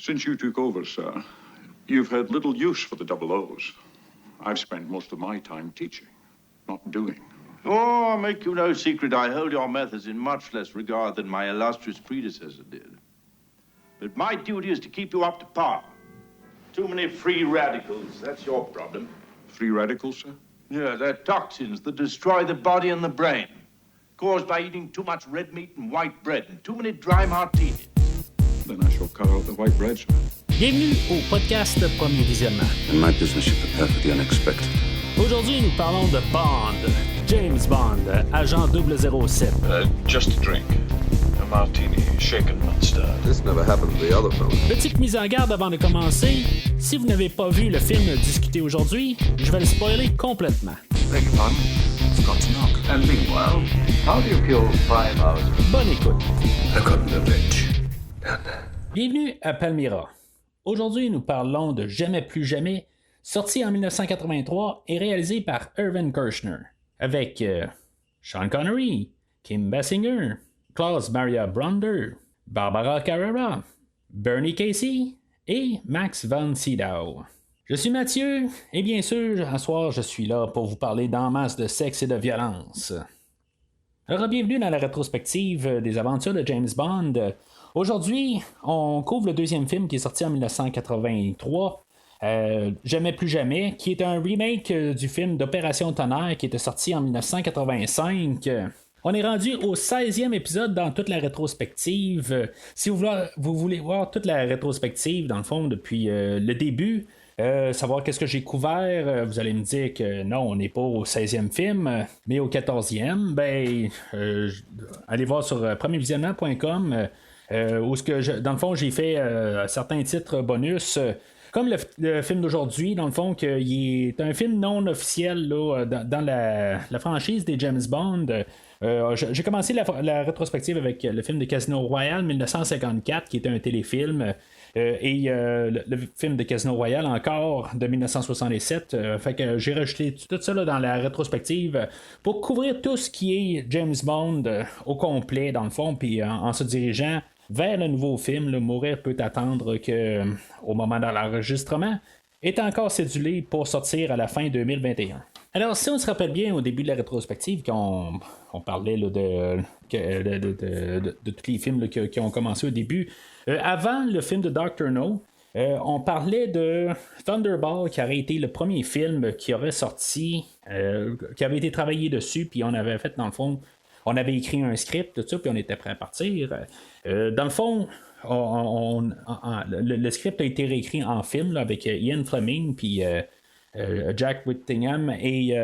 Since you took over, sir, you've had little use for the double O's. I've spent most of my time teaching, not doing. Oh, I'll make you no secret, I hold your methods in much less regard than my illustrious predecessor did. But my duty is to keep you up to par. Too many free radicals, that's your problem. Free radicals, sir? Yeah, they're toxins that destroy the body and the brain, caused by eating too much red meat and white bread and too many dry martinis. Then I shall cut out the white bread, sir. Bienvenue au podcast Premier Visionnement. In my business, you prepare for the unexpected. Aujourd'hui, nous parlons de Bond, James Bond, agent 007. Just a drink. A martini, shaken not stirred. This never happened to the other fellow. Petite mise en garde avant de commencer. Si vous n'avez pas vu le film discuté aujourd'hui, je vais le spoiler complètement. Beg your pardon? Forgot to knock. And meanwhile, how do you kill 5 hours? Bonne écoute. I got the bitch. Bienvenue à Palmyra. Aujourd'hui, nous parlons de Jamais plus jamais, sorti en 1983 et réalisé par Irvin Kershner, avec Sean Connery, Kim Basinger, Klaus Maria Bronder, Barbara Carrera, Bernie Casey et Max von Sydow. Je suis Mathieu, et bien sûr, ce soir, je suis là pour vous parler d'en masse de sexe et de violence. Alors, bienvenue dans la rétrospective des aventures de James Bond. Aujourd'hui, on couvre le deuxième film qui est sorti en 1983, Jamais plus jamais, qui est un remake du film d'Opération Tonnerre qui était sorti en 1985. On est rendu au 16e épisode dans toute la rétrospective. Si vous voulez voir toute la rétrospective, dans le fond, depuis le début, savoir qu'est-ce que j'ai couvert, vous allez me dire que non, on n'est pas au 16e film, mais au 14e, allez voir sur premiervisionnement.com. Où dans le fond, j'ai fait certains titres bonus. Comme le film d'aujourd'hui, dans le fond, qu'il est un film non officiel là, dans la franchise des James Bond. J'ai commencé la rétrospective avec le film de Casino Royale 1954, qui était un téléfilm. Et le film de Casino Royale encore de 1967. Fait que j'ai rajouté tout ça là, dans la rétrospective pour couvrir tout ce qui est James Bond au complet, dans le fond, puis en se dirigeant vers le nouveau film, le Mourir peut attendre que, au moment de l'enregistrement, est encore cédulé pour sortir à la fin 2021. Alors, si on se rappelle bien au début de la rétrospective, quand on parlait là, de tous les films là, qui ont commencé au début, avant le film de Dr. No, on parlait de Thunderball, qui aurait été le premier film qui aurait sorti, qui avait été travaillé dessus, puis on avait fait, dans le fond, on avait écrit un script, tout ça, puis on était prêt à partir. Dans le fond, le script a été réécrit en film là, avec Ian Fleming, puis Jack Whittingham et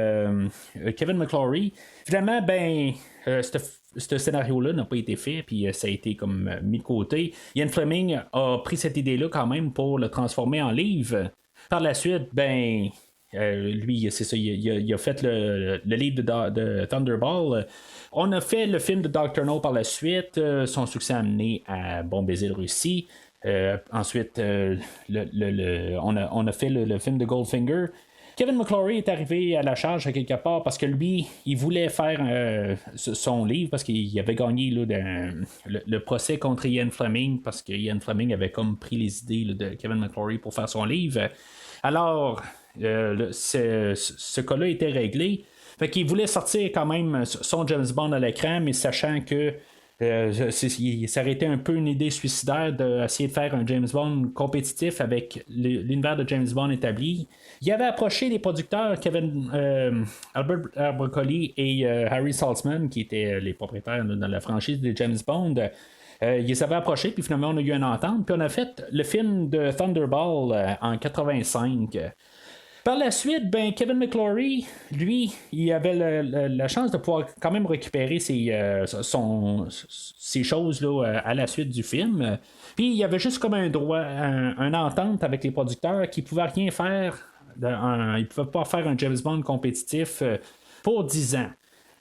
Kevin McClory. Finalement, ce scénario-là n'a pas été fait, puis ça a été comme mis de côté. Ian Fleming a pris cette idée-là quand même pour le transformer en livre. Par la suite, lui, c'est ça, il a fait le livre de Thunderball. On a fait le film de Dr. No par la suite. Son succès a amené à Bon baiser de Russie. Ensuite, on a fait le film de Goldfinger. Kevin McClory est arrivé à la charge à quelque part parce que lui, il voulait faire son livre parce qu'il avait gagné là, le procès contre Ian Fleming parce que Ian Fleming avait comme pris les idées là, de Kevin McClory pour faire son livre. Alors, ce cas-là était réglé. Fait qu'il voulait sortir quand même son James Bond à l'écran, mais sachant que ça aurait été un peu une idée suicidaire d'essayer de faire un James Bond compétitif avec l'univers de James Bond établi. Il avait approché les producteurs Albert Broccoli et Harry Saltzman, qui étaient les propriétaires dans la franchise de James Bond. Ils les avaient approchés, puis finalement on a eu une entente, puis on a fait le film de Thunderball en 85. Par la suite, Kevin McClory, lui, il avait la chance de pouvoir quand même récupérer ces choses là, à la suite du film. Puis il y avait juste comme un droit, un entente avec les producteurs qui ne pouvaient rien faire. Ils ne pouvaient pas faire un James Bond compétitif pour 10 ans.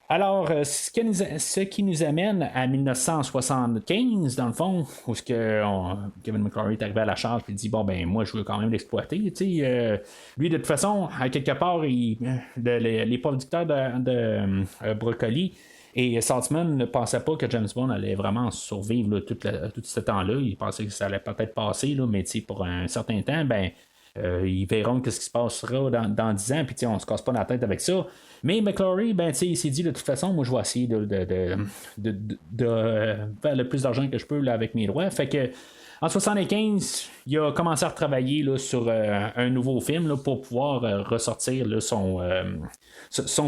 Alors, ce qui nous amène à 1975, dans le fond, où Kevin McClory est arrivé à la charge et dit moi, je veux quand même l'exploiter. Lui, de toute façon, à quelque part, les producteurs de Broccoli, Et Saltzman ne pensait pas que James Bond allait vraiment survivre là, tout ce temps-là. Il pensait que ça allait peut-être passer, là, mais pour un certain temps, ils verront ce qui se passera dans 10 ans, puis on se casse pas la tête avec ça. Mais McClory, il s'est dit de toute façon, moi je vais essayer de faire le plus d'argent que je peux là, avec mes droits. Fait que en 1975, il a commencé à retravailler là, sur un nouveau film là, pour pouvoir ressortir là, son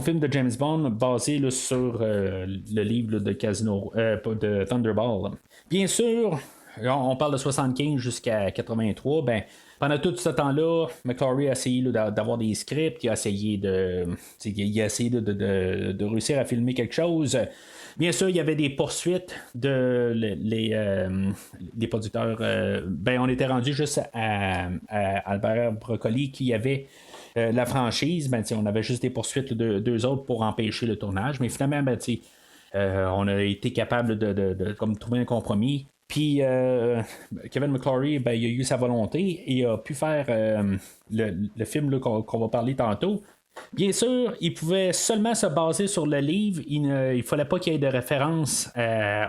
film de James Bond basé là, sur le livre là, de Casino de Thunderball. Bien sûr, on parle de 75 jusqu'à 83, pendant tout ce temps-là, McClory a essayé là, d'avoir des scripts, il a essayé de réussir à filmer quelque chose. Bien sûr, il y avait des poursuites de les producteurs. On était rendu juste à Albert Broccoli qui avait la franchise. On avait juste des poursuites de deux autres pour empêcher le tournage. Mais finalement, on a été capable de comme trouver un compromis. Puis Kevin McClory, il a eu sa volonté et a pu faire le film là, qu'on va parler tantôt. Bien sûr, il pouvait seulement se baser sur le livre. Il ne fallait pas qu'il y ait de référence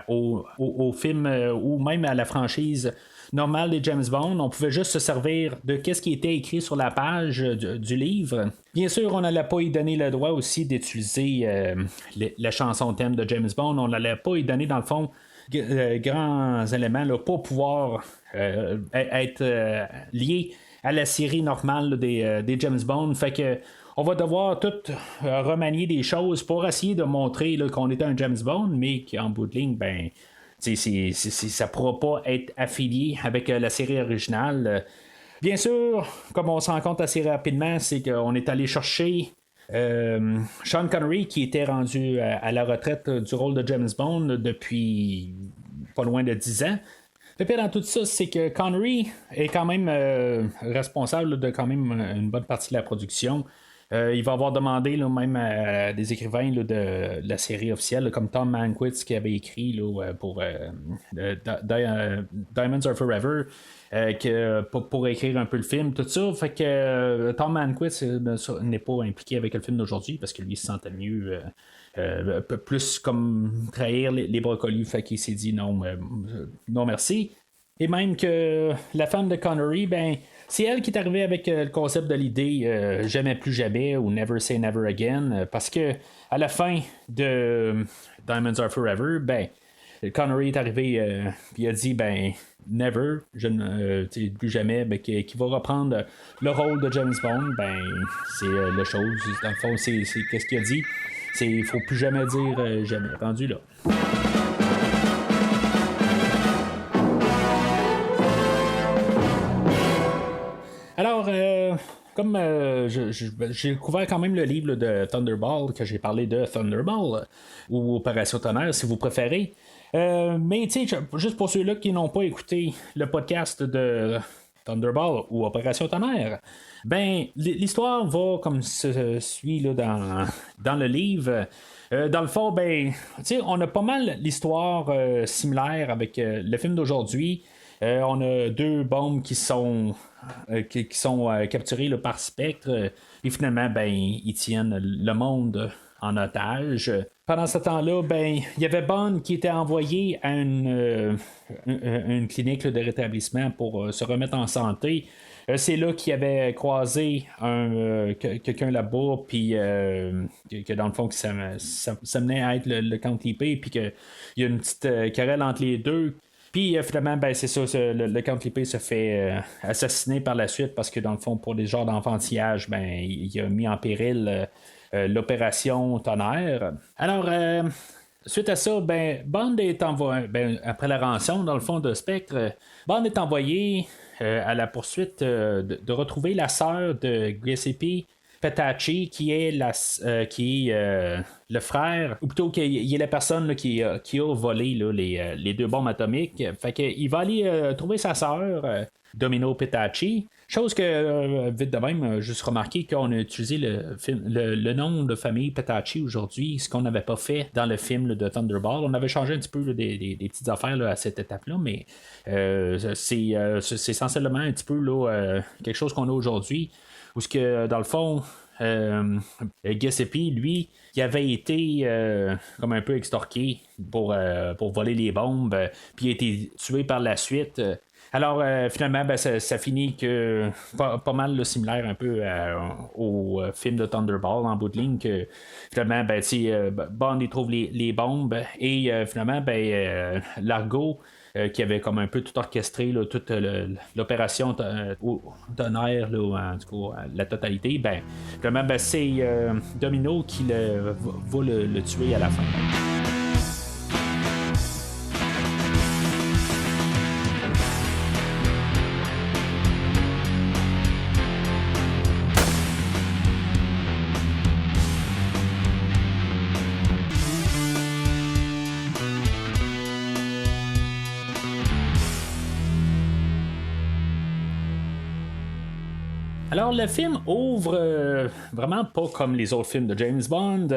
au film ou même à la franchise normale des James Bond. On pouvait juste se servir de ce qui était écrit sur la page du livre. Bien sûr, on n'allait pas y donner le droit aussi d'utiliser la chanson thème de James Bond. On n'allait pas y donner, dans le fond, grands éléments là, pour pouvoir être liés à la série normale là, des James Bond. Fait que on va devoir tout remanier des choses pour essayer de montrer là, qu'on est un James Bond, mais qu'en bout de ligne, ça ne pourra pas être affilié avec la série originale. Bien sûr, comme on se rend compte assez rapidement, c'est qu'on est allé chercher Sean Connery qui était rendu à la retraite du rôle de James Bond depuis pas loin de 10 ans. Le pire dans tout ça, c'est que Connery est quand même responsable de quand même une bonne partie de la production. Il va avoir demandé là, même à des écrivains là, de la série officielle, là, comme Tom Mankiewicz qui avait écrit là, pour Diamonds Are Forever, pour écrire un peu le film, tout ça. Fait que Tom Mankiewicz n'est pas impliqué avec le film d'aujourd'hui parce que lui il se sentait mieux plus comme trahir les brocolis. Fait qu'il s'est dit non merci. Et même que la femme de Connery, c'est elle qui est arrivée avec le concept de l'idée jamais plus jamais ou Never Say Never Again, parce que à la fin de Diamonds Are Forever, Connery est arrivé puis il a dit Never, je ne plus jamais, qui va reprendre le rôle de James Bond. C'est la chose, dans le fond, c'est qu'est-ce qu'il a dit, c'est il faut plus jamais dire jamais, rendu là. Alors, comme j'ai couvert quand même le livre là, de Thunderball, que j'ai parlé de Thunderball, ou Opération Tonnerre, si vous préférez. Mais, tu sais, juste pour ceux-là qui n'ont pas écouté le podcast de Thunderball ou Opération Tonnerre, l'histoire va comme se suit là, dans le livre. Dans le fond, on a pas mal l'histoire similaire avec le film d'aujourd'hui. On a deux bombes qui sont capturées là, par Spectre. Et finalement, ils tiennent le monde en otage. Pendant ce temps-là, il y avait Bond qui était envoyé à une clinique là, de rétablissement pour se remettre en santé. C'est là qu'il avait croisé quelqu'un là-bas, puis que dans le fond, ça menait à être le Count Lippe, puis qu'il y a une petite querelle entre les deux. Puis finalement, c'est ça, le Count Lippe se fait assassiner par la suite parce que dans le fond, pour des genres d'enfantillage, il a mis en péril l'opération Tonnerre. Alors, suite à ça, Bond est envoyé, après la rançon, dans le fond, de Spectre, Bond est envoyé à la poursuite de retrouver la sœur de Giuseppe Petacci, qui est le frère, ou plutôt qu'il est la personne là, qui a volé là, les deux bombes atomiques. Fait qu'il va aller trouver sa sœur, Domino Petacci. Chose que, vite de même, juste remarqué qu'on a utilisé le nom de famille Petacci aujourd'hui, ce qu'on n'avait pas fait dans le film là, de Thunderball. On avait changé un petit peu là, des petites affaires là, à cette étape-là, mais c'est essentiellement un petit peu là, quelque chose qu'on a aujourd'hui. Où ce que, dans le fond, Giuseppe, lui, qui avait été comme un peu extorqué pour voler les bombes, puis il a été tué par la suite. Alors, finalement, ça finit que pas mal similaire un peu au film de Thunderball en bout de ligne, que finalement, Bond il trouve les bombes et finalement, Largo, qui avait comme un peu tout orchestré, là, toute l'opération tonnerre, là, en tout cas, la totalité, finalement, c'est Domino qui va le tuer à la fin. Alors, le film ouvre vraiment pas comme les autres films de James Bond.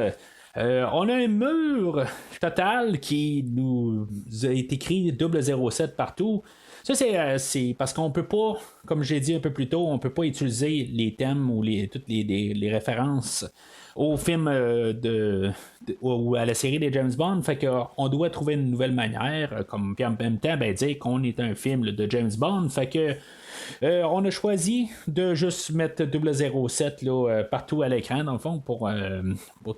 On a un mur total qui nous a été écrit 007 partout. Ça, c'est parce qu'on peut pas, comme j'ai dit un peu plus tôt, on peut pas utiliser les thèmes ou toutes les références au film ou à la série des James Bond. Fait qu'on doit trouver une nouvelle manière, comme puis en même temps, dire qu'on est un film de James Bond. Fait que on a choisi de juste mettre 007 là, partout à l'écran, dans le fond, pour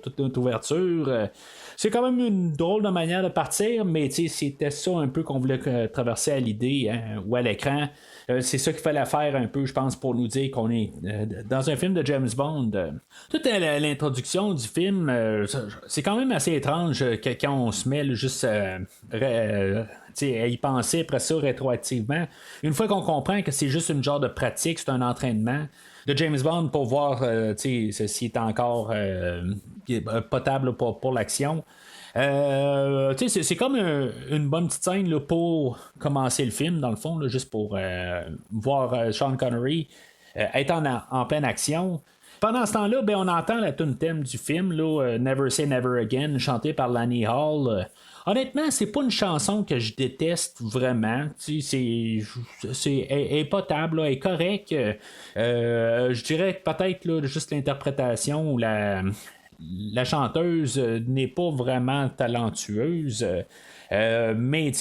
toute notre ouverture. C'est quand même une drôle de manière de partir, mais c'était ça un peu qu'on voulait traverser à l'idée, ou à l'écran. C'est ça qu'il fallait faire un peu, je pense, pour nous dire qu'on est dans un film de James Bond. Toute l'introduction du film, c'est quand même assez étrange quand on se met juste à y penser après ça rétroactivement. Une fois qu'on comprend que c'est juste une genre de pratique, c'est un entraînement de James Bond pour voir s'il est encore potable pour l'action. C'est comme une bonne petite scène là, pour commencer le film, dans le fond, là, juste pour voir Sean Connery être en pleine action. Pendant ce temps-là, on entend la tune thème du film, là, Never Say Never Again, chantée par Lani Hall. Honnêtement, c'est pas une chanson que je déteste vraiment. Elle est potable, là, elle est correcte. Je dirais que peut-être là, juste l'interprétation ou la chanteuse n'est pas vraiment talentueuse. Mais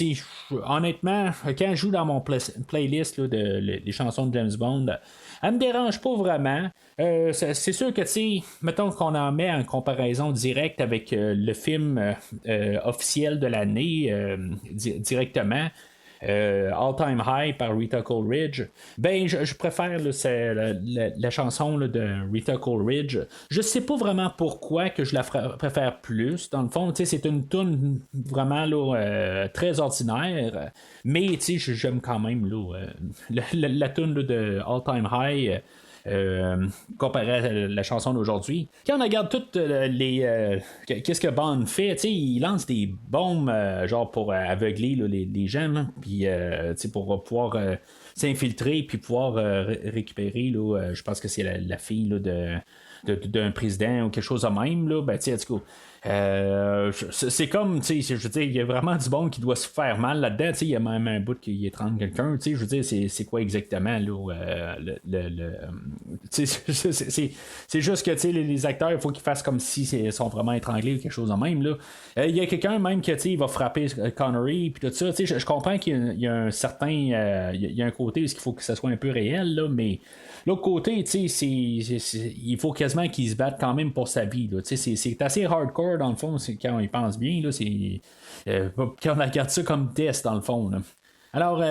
honnêtement, quand je joue dans mon playlist là, des chansons de James Bond, elle me dérange pas vraiment. C'est sûr que, mettons qu'on en met en comparaison directe avec le film officiel de l'année directement. All Time High par Rita Coleridge, je préfère là, la chanson là, de Rita Coleridge. Je sais pas vraiment pourquoi que je la préfère plus. Dans le fond, c'est une tune vraiment là, très ordinaire, mais j'aime quand même là, la tune de All Time High. Comparé à la chanson d'aujourd'hui. Quand on regarde toutes qu'est-ce que Bond fait, il lance des bombes genre pour aveugler là, les gens, puis pour pouvoir s'infiltrer puis pouvoir récupérer là, je pense que c'est la fille là, d'un président ou quelque chose de même là, en tout cas. C'est comme, je veux dire, il y a vraiment du bon qui doit se faire mal là-dedans. Il y a même un bout qui étrangle quelqu'un. Je veux dire, c'est quoi exactement là, c'est juste que les acteurs, il faut qu'ils fassent comme s'ils sont vraiment étranglés ou quelque chose de même. Il y a quelqu'un même qui il va frapper Connery puis tout ça. Je comprends qu'il y a un certain. Il y a un côté où il faut que ça soit un peu réel, là, mais. L'autre côté, il faut quasiment qu'il se batte quand même pour sa vie. Là. C'est assez hardcore, dans le fond, quand on y pense bien. Là, quand on regarde ça comme test, dans le fond. Là. Alors,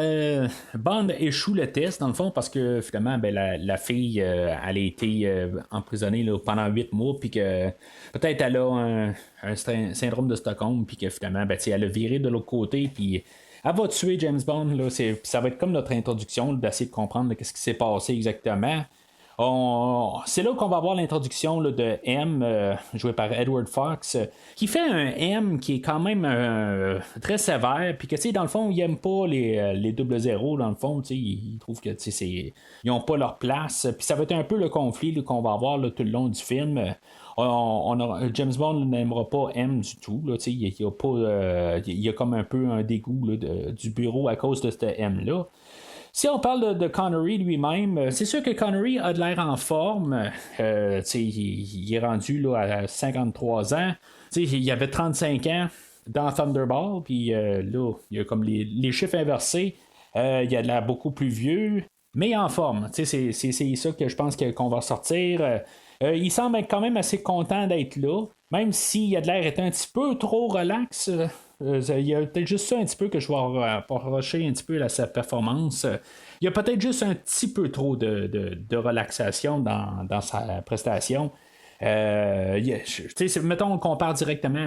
Bond échoue le test, dans le fond, parce que finalement, la fille, elle a été emprisonnée là, pendant 8 mois, puis que peut-être elle a un syndrome de Stockholm, puis que finalement, elle a viré de l'autre côté, puis. Elle va tuer James Bond, là, ça va être comme notre introduction, d'essayer de comprendre ce qui s'est passé exactement. C'est là qu'on va avoir l'introduction là, de M, joué par Edward Fox, qui fait un M qui est quand même très sévère, puis que dans le fond, il aime pas les 00, dans le fond, il trouve que ils n'ont pas leur place, puis ça va être un peu le conflit là, qu'on va avoir là, tout le long du film. James Bond n'aimera pas M du tout. Là, il y a comme un peu un dégoût là, du bureau à cause de ce M-là. Si on parle de Connery lui-même, c'est sûr que Connery a de l'air en forme. Il est rendu là, à 53 ans. Il avait 35 ans dans Thunderball, puis là, il y a comme les chiffres inversés. Il a de l'air beaucoup plus vieux, mais en forme. C'est ça que je pense qu'on va sortir. Il semble être quand même assez content d'être là, même s'il a de l'air être un petit peu trop relax. Il y a peut-être juste ça un petit peu que je vais reprocher un petit peu à sa performance. Il y a peut-être juste un petit peu trop de relaxation dans sa prestation. Mettons on compare directement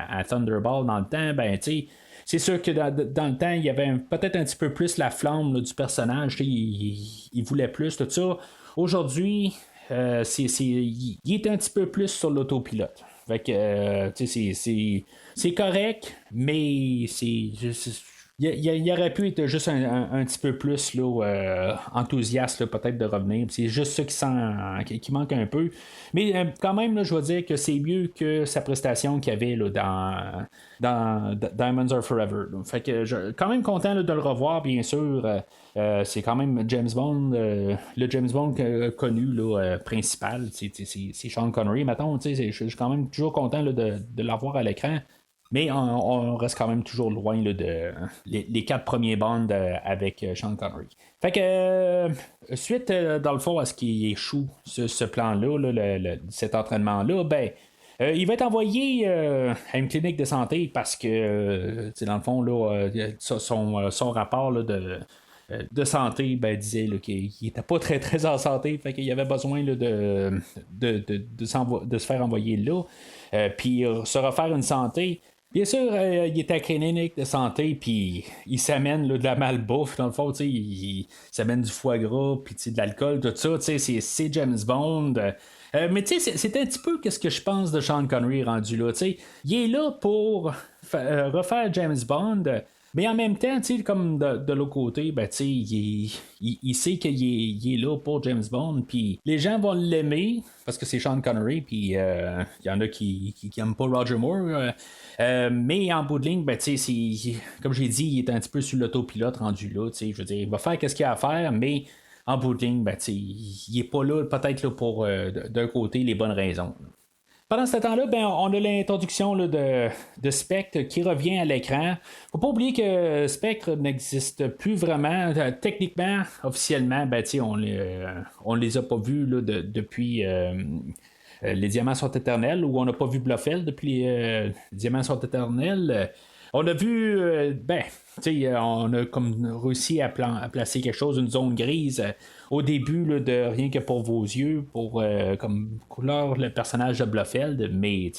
à Thunderball dans le temps, ben c'est sûr que dans le temps, il y avait peut-être un petit peu plus la flamme là, du personnage, il voulait plus, tout ça. Aujourd'hui, il est un petit peu plus sur l'autopilote. Fait que c'est correct, mais il aurait pu être juste un petit peu plus là, enthousiaste là, peut-être de revenir. C'est juste ça qui manque un peu. Mais quand même, là, je vais dire que c'est mieux que sa prestation qu'il y avait là, dans Diamonds Are Forever. Là. Fait que je suis quand même content là, de le revoir, bien sûr. C'est quand même James Bond, le James Bond connu là, principal. C'est Sean Connery, mettons. Je suis quand même toujours content là, de l'avoir à l'écran. Mais on reste quand même toujours loin là, de les 4 premiers Bonds avec Sean Connery. Fait que suite, dans le fond, à ce qui échoue ce plan-là, là, cet entraînement-là, ben il va être envoyé à une clinique de santé parce que dans le fond, là, son rapport là, de santé disait là, qu'il n'était pas très très en santé, fait qu'il avait besoin là, de se faire envoyer là, puis se refaire une santé. Bien sûr, il est à clinique de santé, puis il s'amène là, de la malbouffe, dans le fond, il s'amène du foie gras, puis de l'alcool, tout ça, c'est James Bond. Mais c'est un petit peu ce que je pense de Sean Connery rendu là. Il est là pour refaire James Bond. Mais en même temps, comme de l'autre côté, il sait qu'il est là pour James Bond, puis les gens vont l'aimer parce que c'est Sean Connery, puis il y en a qui n'aiment pas Roger Moore. Mais en bout de ligne, comme j'ai dit, il est un petit peu sur l'autopilote rendu là. Je veux dire, il va faire ce qu'il a à faire, mais en bout de ligne, il n'est pas là, peut-être là, pour d'un côté les bonnes raisons. Pendant ce temps-là, on a l'introduction là, de Spectre qui revient à l'écran. Faut pas oublier que Spectre n'existe plus vraiment. Techniquement, officiellement, on les a pas vus là, depuis Les Diamants sont éternels, ou on n'a pas vu Blofeld depuis Les Diamants sont éternels. On a vu, on a comme réussi à placer quelque chose, une zone grise au début là, de Rien que pour vos yeux, pour comme couleur le personnage de Blofeld, mais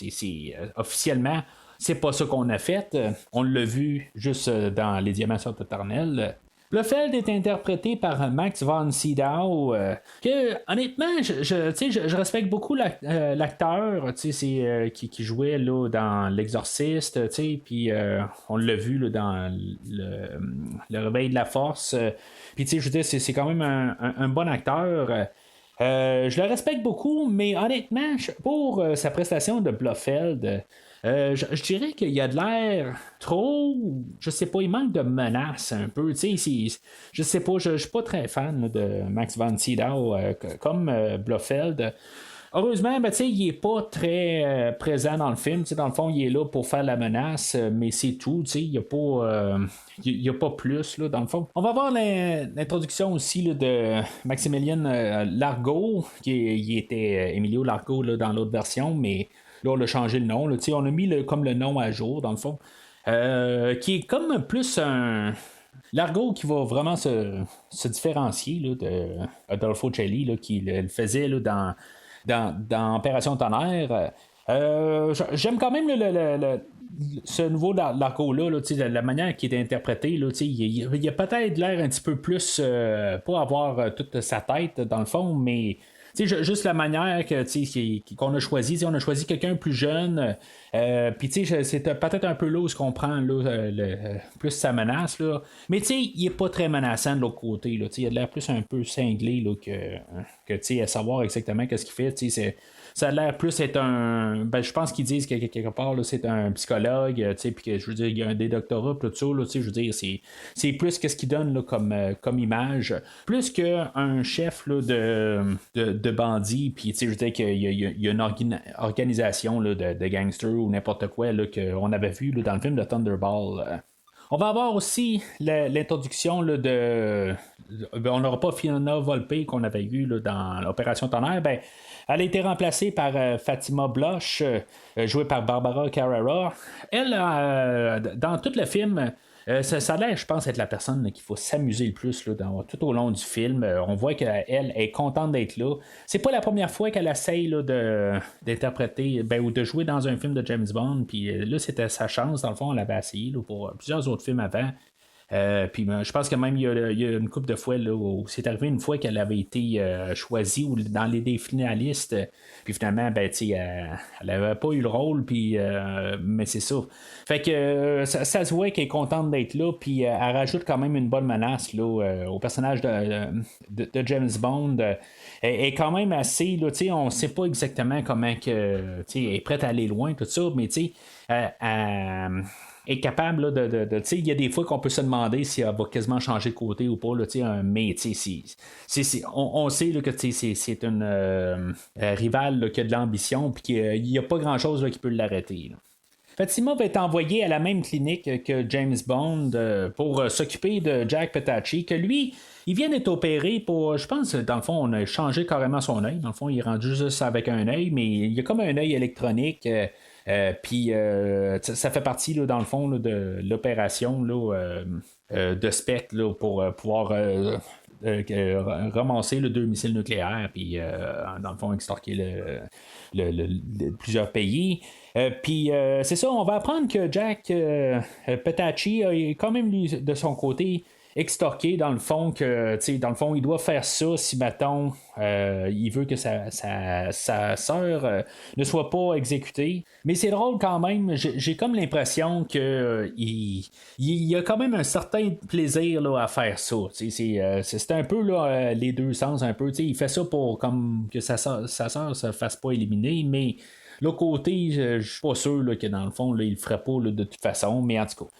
officiellement, c'est pas ça qu'on a fait. On l'a vu juste dans Les Diamants sont éternels. Blofeld est interprété par Max von Sydow, que honnêtement, je respecte beaucoup l'acteur, qui jouait là, dans L'Exorciste, puis on l'a vu là, dans le Réveil de la Force. Puis je veux dire, c'est quand même un bon acteur. Je le respecte beaucoup, mais honnêtement, pour sa prestation de Blofeld, je dirais qu'il y a de l'air trop, je sais pas, il manque de menace un peu, je sais pas, je suis pas très fan là, de Max von Sydow comme Blofeld. Heureusement, il est pas très présent dans le film. Dans le fond, il est là pour faire la menace, mais c'est tout. Il n'y a pas plus, là, dans le fond. On va voir l'introduction aussi là, de Maximilien Largo, qui était Emilio Largo là, dans l'autre version, mais là, on a changé le nom. Là, on a mis comme le nom à jour, dans le fond. Qui est comme plus un Largo qui va vraiment se différencier là, de Adolfo Celli, là, qui le faisait là, dans Opération Tonnerre. J'aime quand même ce nouveau Largo-là, la manière qu'il est interprété. Là, il a peut-être l'air un petit peu plus, pas avoir toute sa tête dans le fond, mais juste la manière qu'on a choisi. On a choisi quelqu'un plus jeune. Puis c'est peut-être un peu là où on prend plus sa menace. Là. Mais il est pas très menaçant de l'autre côté. Là, il a l'air plus un peu cinglé là, que à savoir exactement qu'est-ce qu'il fait. Ça a l'air plus être un. Ben, je pense qu'ils disent que quelque part, là, c'est un psychologue, puis que je veux dire, il y a des doctorats, tout ça, là, je veux dire, c'est plus que ce qu'il donne là, comme image. Plus qu'un chef là, de bandits, puis je veux dire qu'il y a une organisation là, de gangsters ou n'importe quoi là, qu'on avait vu là, dans le film de Thunderball. On va avoir aussi l'introduction là, on n'aura pas Fiona Volpe qu'on avait eu là, dans l'Opération Tonnerre. Ben, elle a été remplacée par Fatima Blush, jouée par Barbara Carrera. Elle, dans tout le film, ça a l'air, je pense, être la personne qu'il faut s'amuser le plus là, tout au long du film. On voit qu'elle est contente d'être là. C'est pas la première fois qu'elle essaye là, d'interpréter ou de jouer dans un film de James Bond. Puis là, c'était sa chance. Dans le fond, on l'avait essayé là, pour plusieurs autres films avant. Puis je pense que même il y a une couple de fois là, où c'est arrivé une fois qu'elle avait été choisie dans les finalistes. Puis finalement, elle n'avait pas eu le rôle, puis mais c'est ça. Fait que ça se voit qu'elle est contente d'être là, puis elle rajoute quand même une bonne menace là, au personnage de James Bond. Elle est quand même assez, là, on ne sait pas exactement comment elle est prête à aller loin, tout ça, mais est capable là, il y a des fois qu'on peut se demander si elle va quasiment changer de côté ou pas, là, mais on sait là, que c'est une rivale là, qui a de l'ambition puis qu'il n'y a pas grand chose qui peut l'arrêter. Là. Fatima va être envoyée à la même clinique que James Bond pour s'occuper de Jack Petacci, que lui, il vient d'être opéré pour, je pense, dans le fond, on a changé carrément son œil. Dans le fond, il est rendu juste avec un œil, mais il y a comme un œil électronique. Puis ça fait partie là, dans le fond là, de l'opération là, de Spectre là, pour pouvoir ramasser le 2 missiles nucléaires puis dans le fond extorquer plusieurs pays. Puis c'est ça, on va apprendre que Jack Petacci a quand même lui de son côté extorqué dans le fond il doit faire ça si mettons il veut que sa sœur ne soit pas exécutée. Mais c'est drôle quand même, j'ai comme l'impression que il a quand même un certain plaisir là, à faire ça. C'est un peu là, les deux sens un peu. Il fait ça pour comme que sa sœur se fasse pas éliminer, mais l'autre côté, je suis pas sûr là, que dans le fond là, il le ferait pas là, de toute façon, mais en tout cas.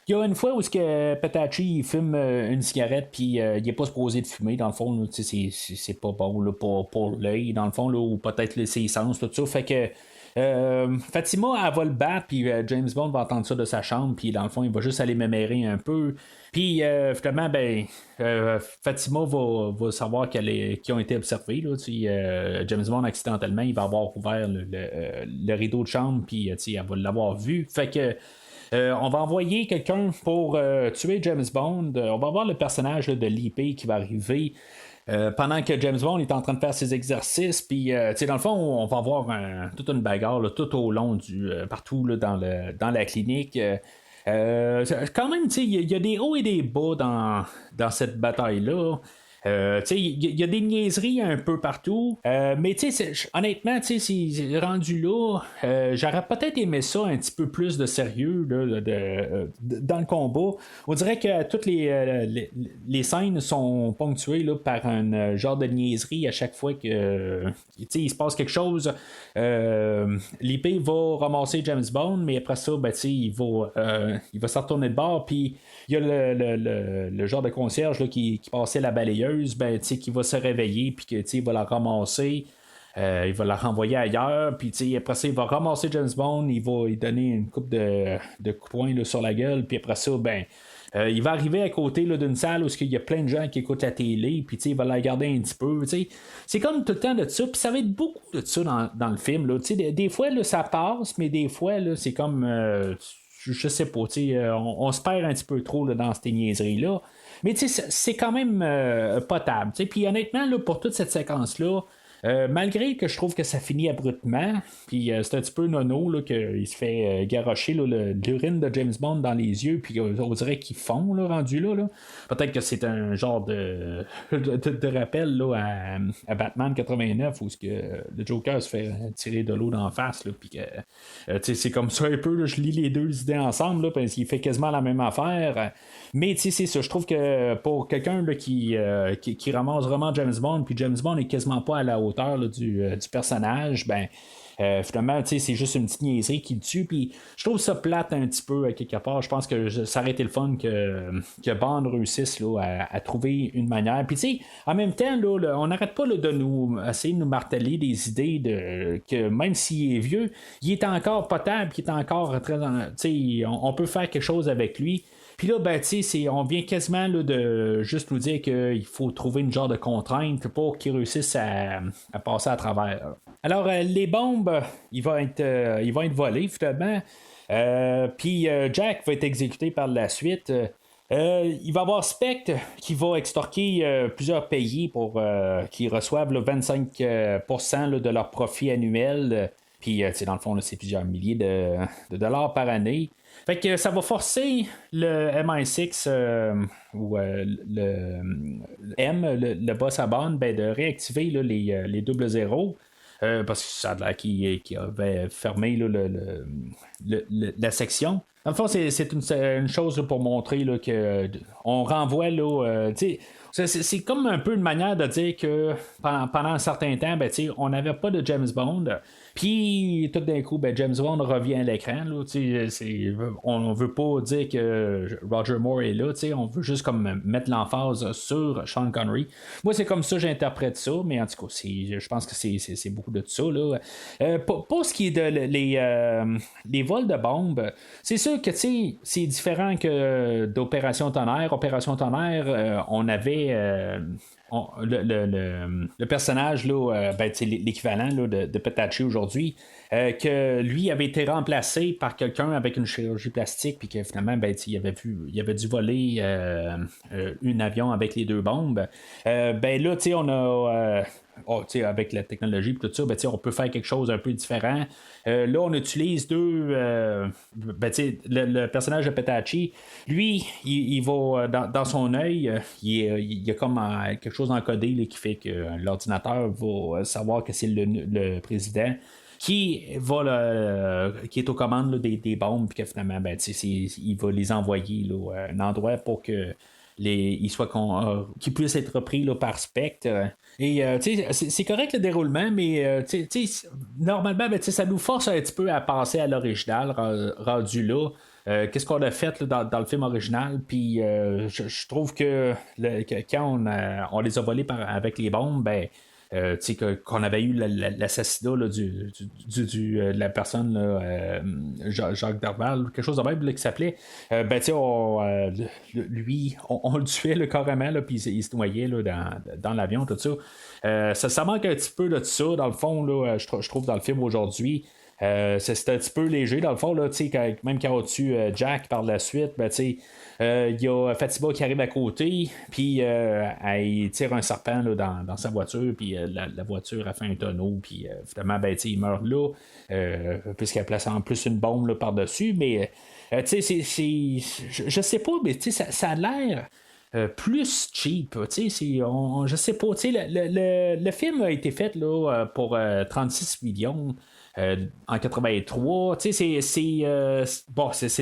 Il y a une fois où Petacci il fume une cigarette puis il n'est pas supposé de fumer dans le fond là, c'est pas bon là, pour l'œil dans le fond là, ou peut-être ses sens tout ça, fait que Fatima elle va le battre puis James Bond va entendre ça de sa chambre puis dans le fond il va juste aller mémérer un peu puis finalement Fatima va savoir qu'ils ont été observés là, James Bond accidentellement il va avoir ouvert le rideau de chambre puis elle va l'avoir vu, fait que on va envoyer quelqu'un pour tuer James Bond. On va voir le personnage là, de l'IP qui va arriver pendant que James Bond est en train de faire ses exercices. Puis, dans le fond, on va avoir toute une bagarre là, tout au long partout là, dans la clinique. Quand même, il y a des hauts et des bas dans cette bataille-là. Il y a des niaiseries un peu partout, mais honnêtement, c'est rendu là, j'aurais peut-être aimé ça un petit peu plus de sérieux là, dans le combat. On dirait que toutes les scènes sont ponctuées là, par un genre de niaiserie à chaque fois que il se passe quelque chose. L'IP va ramasser James Bond, mais après ça, il va se retourner de bord, puis il y a le genre de concierge là, qui passait la balayeuse, qui va se réveiller, puis il va la ramasser. Il va la renvoyer ailleurs, puis après ça, il va ramasser James Bond, il va lui donner une coupe de coups de poing là, sur la gueule, puis après ça, il va arriver à côté là, d'une salle où il y a plein de gens qui écoutent la télé, puis il va la regarder un petit peu. C'est comme tout le temps de ça, puis ça va être beaucoup de ça dans le film. Là, des fois, là, ça passe, mais des fois, là, c'est comme... je sais pas, on se perd un petit peu trop là, dans ces niaiseries-là. Mais c'est quand même potable. Puis honnêtement, là, pour toute cette séquence-là, Malgré que je trouve que ça finit abruptement, puis c'est un petit peu nono là, qu'il se fait garrocher là, l'urine de James Bond dans les yeux, puis on dirait qu'ils fond là, rendu là. Peut-être que c'est un genre de rappel là, à Batman 89 où le Joker se fait tirer de l'eau d'en face, puis c'est comme ça un peu, là, je lis les deux idées ensemble, là, parce qu'il fait quasiment la même affaire. Mais c'est ça, je trouve que pour quelqu'un là, qui ramasse vraiment James Bond, puis James Bond est quasiment pas à la hauteur là, du personnage, ben finalement, c'est juste une petite niaiserie qui le tue. Puis je trouve ça plate un petit peu à quelque part. Je pense que ça aurait été le fun que Bond réussisse là, à trouver une manière. Puis tu sais, en même temps, là, on n'arrête pas là, de nous essayer de nous marteler des idées que même s'il est vieux, il est encore potable, il est encore très. On peut faire quelque chose avec lui. Puis là, ben, on vient quasiment là, de juste nous dire qu'il faut trouver une genre de contrainte pour qu'ils réussissent à passer à travers. Alors, les bombes, ils vont être volées, finalement. Puis Jack va être exécuté par la suite. Il va y avoir Spectre qui va extorquer plusieurs pays pour qu'ils reçoivent là, 25% là, de leur profit annuel. Puis, dans le fond, là, c'est plusieurs milliers de dollars par année. Fait que ça va forcer le MI6 ou le M, le boss à Bond, de réactiver là, les 00. Parce que ça a l'air qu'il avait fermé là, la section. Dans le fond, c'est une chose là, pour montrer là, qu'on renvoie là. C'est comme un peu une manière de dire que pendant un certain temps, on n'avait pas de James Bond. Puis tout d'un coup, James Bond revient à l'écran. Là, on veut pas dire que Roger Moore est là. On veut juste comme mettre l'emphase sur Sean Connery. Moi, c'est comme ça que j'interprète ça, mais en tout cas, je pense que c'est beaucoup de ça. Là. Pour ce qui est de les vols de bombes, c'est sûr que c'est différent que d'Opération Tonnerre. Opération Tonnerre, on avait le personnage, là, l'équivalent là, de Petachi aujourd'hui, que lui avait été remplacé par quelqu'un avec une chirurgie plastique, puis que finalement, il avait dû voler un avion avec les deux bombes. Là, on a. Avec la technologie et tout ça, on peut faire quelque chose un peu différent. Là, on utilise deux. Le personnage de Petachi, lui, il va dans son œil, il y a comme quelque chose encodé là, qui fait que l'ordinateur va savoir que c'est le président qui est aux commandes là, des bombes, puis que finalement, il va les envoyer là, à un endroit pour que qu'ils puissent être repris là, par Spectre. Et c'est correct le déroulement, mais normalement, ça nous force un petit peu à passer à l'original rendu là. Qu'est-ce qu'on a fait là, dans le film original, puis je trouve que quand on les a volés avec les bombes, qu'on avait eu l'assassinat là, de la personne là, Jacques Darval, quelque chose de même là, qui s'appelait, lui, on le tuait là, carrément, puis il se noyait là, dans l'avion, tout ça. Ça manque un petit peu de ça, dans le fond, là, je trouve, dans le film aujourd'hui. C'est un petit peu léger dans le fond là, même quand on tue Jack par la suite, il y a Fatima qui arrive à côté, puis elle tire un serpent là, dans sa voiture, puis la voiture a fait un tonneau, puis finalement il meurt là, puisqu'elle place en plus une bombe là, par-dessus, mais je sais pas, mais ça a l'air plus cheap, je sais pas, le film a été fait là, pour 36 millions. En 83, c'est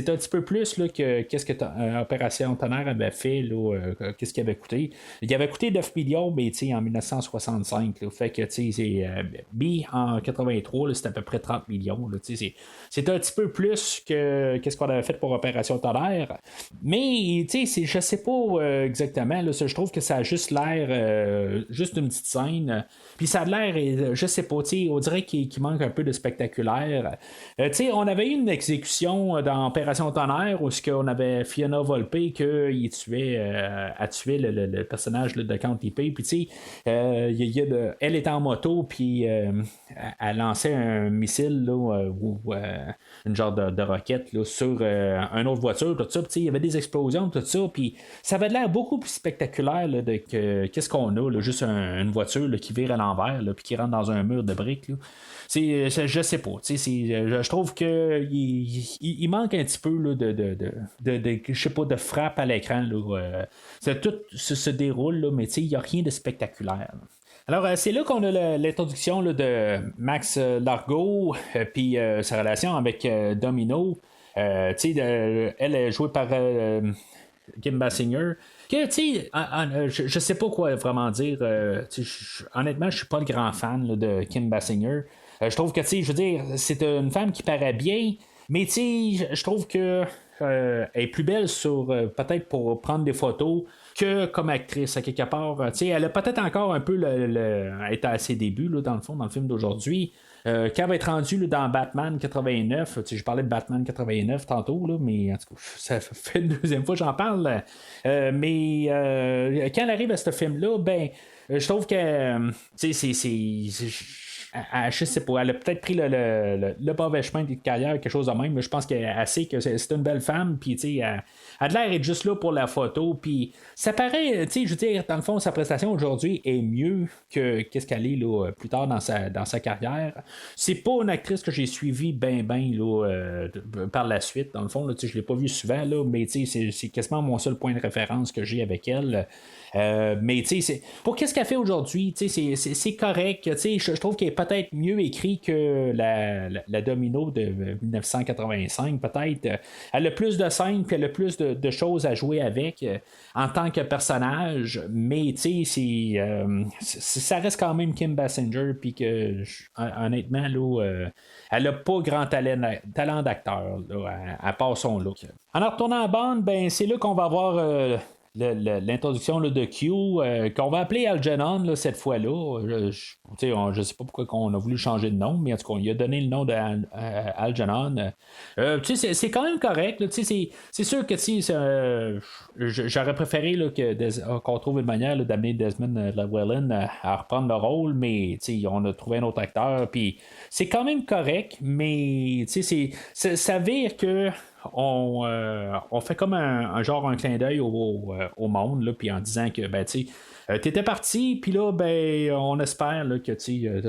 un petit peu plus là, que qu'est-ce que Opération Tonnerre avait fait, là, qu'est-ce qu'il avait coûté. Il avait coûté 9 millions, mais en 1965. Là, fait que en 83, c'est à peu près 30 millions. Là, c'est un petit peu plus que qu'est-ce qu'on avait fait pour Opération Tonnerre. Mais je sais pas exactement. Là, je trouve que ça a juste l'air juste une petite scène. Puis ça a l'air, je sais pas, on dirait qu'il manque un peu de spectacle spectaculaire. On avait eu une exécution dans Opération Tonnerre où on avait Fiona Volpe qui tuait, a tué le personnage de Count P. Puis elle était en moto, puis elle lançait un missile là, ou une genre de roquette là, sur une autre voiture, tout ça. Il y avait des explosions, tout ça. Puis ça avait l'air beaucoup plus spectaculaire là, qu'est-ce qu'on a, là, juste une voiture là, qui vire à l'envers, puis qui rentre dans un mur de briques. Là. Je sais pas. Je trouve que il manque un petit peu là, je sais pas, de frappe à l'écran. Tout se déroule, là, mais il n'y a rien de spectaculaire. Là. Alors, c'est là qu'on a l'introduction là, de Max Largo, puis sa relation avec Domino. Elle est jouée par Kim Basinger. Que, je sais pas quoi vraiment dire. Honnêtement, je suis pas le grand fan là, de Kim Basinger. Je trouve que, je veux dire, c'est une femme qui paraît bien, mais je trouve que elle est plus belle peut-être pour prendre des photos que comme actrice à quelque part. Elle a peut-être encore un peu elle est à ses débuts là, dans le fond, dans le film d'aujourd'hui. Quand elle va être rendue là, dans Batman 89, je parlais de Batman 89 tantôt, là, mais en tout cas, ça fait une deuxième fois que j'en parle. Mais quand elle arrive à ce film-là, ben, je trouve que je sais pas, elle a peut-être pris le mauvais chemin de carrière, quelque chose de même, mais je pense qu'elle sait que c'est une belle femme, puis elle a l'air d'être juste là pour la photo, puis ça paraît, je veux dire, dans le fond, sa prestation aujourd'hui est mieux que qu'est-ce qu'elle est là, plus tard dans sa carrière. C'est pas une actrice que j'ai suivie ben là, par la suite, dans le fond, là, je l'ai pas vue souvent, là, mais c'est quasiment mon seul point de référence que j'ai avec elle. Mais pour qu'est-ce qu'elle fait aujourd'hui, c'est correct. Je trouve qu'elle est peut-être mieux écrit que la Domino de 1985, peut-être. Elle a plus de scènes, puis elle a plus de choses à jouer avec en tant que personnage, mais ça reste quand même Kim Basinger, puis que honnêtement, là, elle n'a pas grand talent d'acteur, là, à part son look. En retournant à Bond, ben, c'est là qu'on va avoir l'introduction là, de Q, qu'on va appeler Algernon là, cette fois-là. Je sais pas pourquoi on a voulu changer de nom, mais en tout cas, on lui a donné le nom d'Algernon. C'est quand même correct. Là, c'est sûr que j'aurais préféré là, qu'on trouve une manière là, d'amener Desmond Llewellyn à reprendre le rôle, mais on a trouvé un autre acteur. Puis c'est quand même correct, mais ça vire que on fait comme un clin d'œil au monde, là, puis en disant que t'étais parti, puis là ben on espère là, que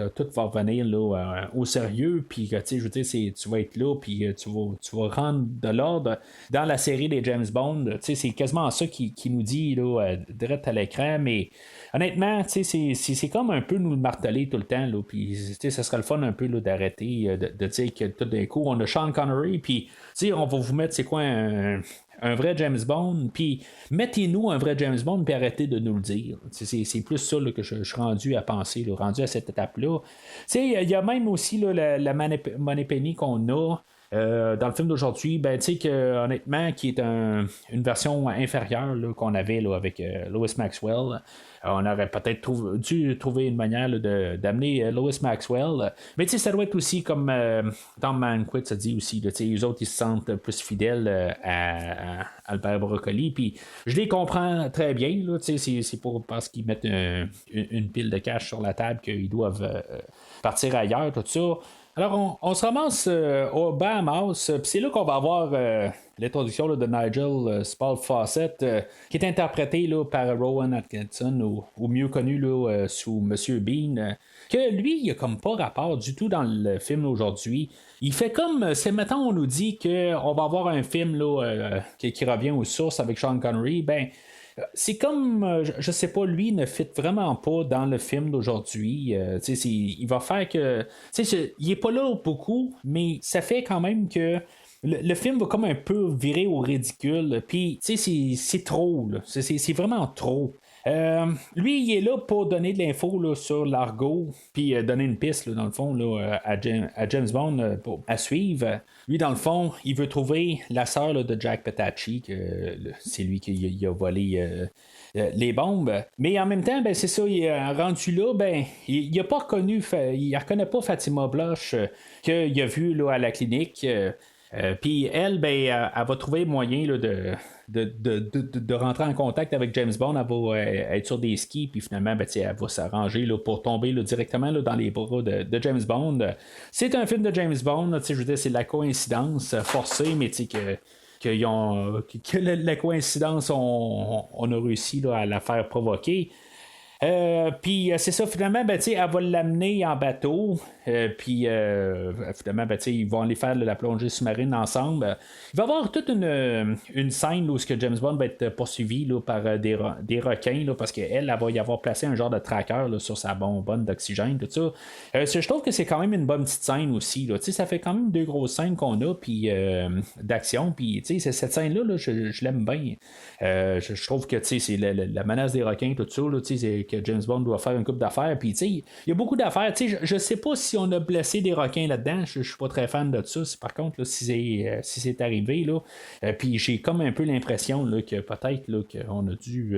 tout va revenir là, au sérieux, puis que je veux dire, tu vas être là, puis tu vas rendre de l'ordre dans la série des James Bond. C'est quasiment ça qui nous dit là, direct à l'écran, mais honnêtement, c'est comme un peu nous le marteler tout le temps, là, puis ça serait le fun un peu là, d'arrêter de dire que tout d'un coup on a Sean Connery, puis on va vous mettre c'est quoi un vrai James Bond, puis mettez-nous un vrai James Bond, puis arrêtez de nous le dire. C'est plus ça là, que je suis rendu à penser, là, rendu à cette étape-là. Il y a même aussi là, la Moneypenny qu'on a. Dans le film d'aujourd'hui, ben, honnêtement, qui est une version inférieure là, qu'on avait là, avec Lois Maxwell. On aurait peut-être dû trouver une manière là, d'amener Lois Maxwell. Mais ça doit être aussi comme Tom Manquit ça dit aussi. Là, eux autres, ils se sentent plus fidèles à Albert Broccoli. Puis je les comprends très bien. Là, c'est pas parce qu'ils mettent une pile de cash sur la table qu'ils doivent partir ailleurs, tout ça. Alors, on se ramasse au Bahamas, puis c'est là qu'on va avoir l'introduction là, de Nigel Spall Fawcett, qui est interprété là, par Rowan Atkinson, ou mieux connu là, sous Monsieur Bean, que lui, il a comme pas rapport du tout dans le film aujourd'hui. Il fait comme, mettons, on nous dit qu'on va avoir un film là, qui revient aux sources avec Sean Connery, ben... C'est comme, je sais pas, lui ne fit vraiment pas dans le film d'aujourd'hui. Il va faire que. Il est pas là beaucoup, mais ça fait quand même que le film va comme un peu virer au ridicule. Puis, c'est trop, là. C'est vraiment trop. Lui, il est là pour donner de l'info là, sur l'argot, puis donner une piste, là, dans le fond, là, à James Bond à suivre. Lui, dans le fond, il veut trouver la sœur là, de Jack Petacci, que c'est lui qui a volé les bombes. Mais en même temps, ben, c'est ça, il est rendu là, ben, il n'a pas reconnu, il ne reconnaît pas Fatima Bloch qu'il a vu là, à la clinique. Puis elle, ben, elle va trouver moyen là, de rentrer en contact avec James Bond. Elle va être sur des skis, puis finalement, ben, elle va s'arranger là, pour tomber là, directement là, dans les bras de James Bond. C'est un film de James Bond, je veux dire, c'est la coïncidence forcée, mais que la coïncidence, on a réussi là, à la faire provoquer. Puis c'est ça, finalement, ben, elle va l'amener en bateau. Puis finalement, ben, ils vont aller faire la plongée sous-marine ensemble. Il va y avoir toute une scène là, où que James Bond va être poursuivi là, par des requins, là, parce qu'elle va y avoir placé un genre de tracker là, sur sa bonbonne d'oxygène, tout ça. Je trouve que c'est quand même une bonne petite scène aussi. Là. Ça fait quand même 2 grosses scènes qu'on a puis, d'action. Puis cette scène-là, là, je l'aime bien. Je trouve que c'est la menace des requins, tout ça, là, c'est que James Bond doit faire une couple d'affaires. Puis il y a beaucoup d'affaires. Je sais pas si on a blessé des requins là-dedans. Je suis pas très fan de ça. Par contre, là, si c'est arrivé, là, puis j'ai comme un peu l'impression là, que peut-être là, qu'on a dû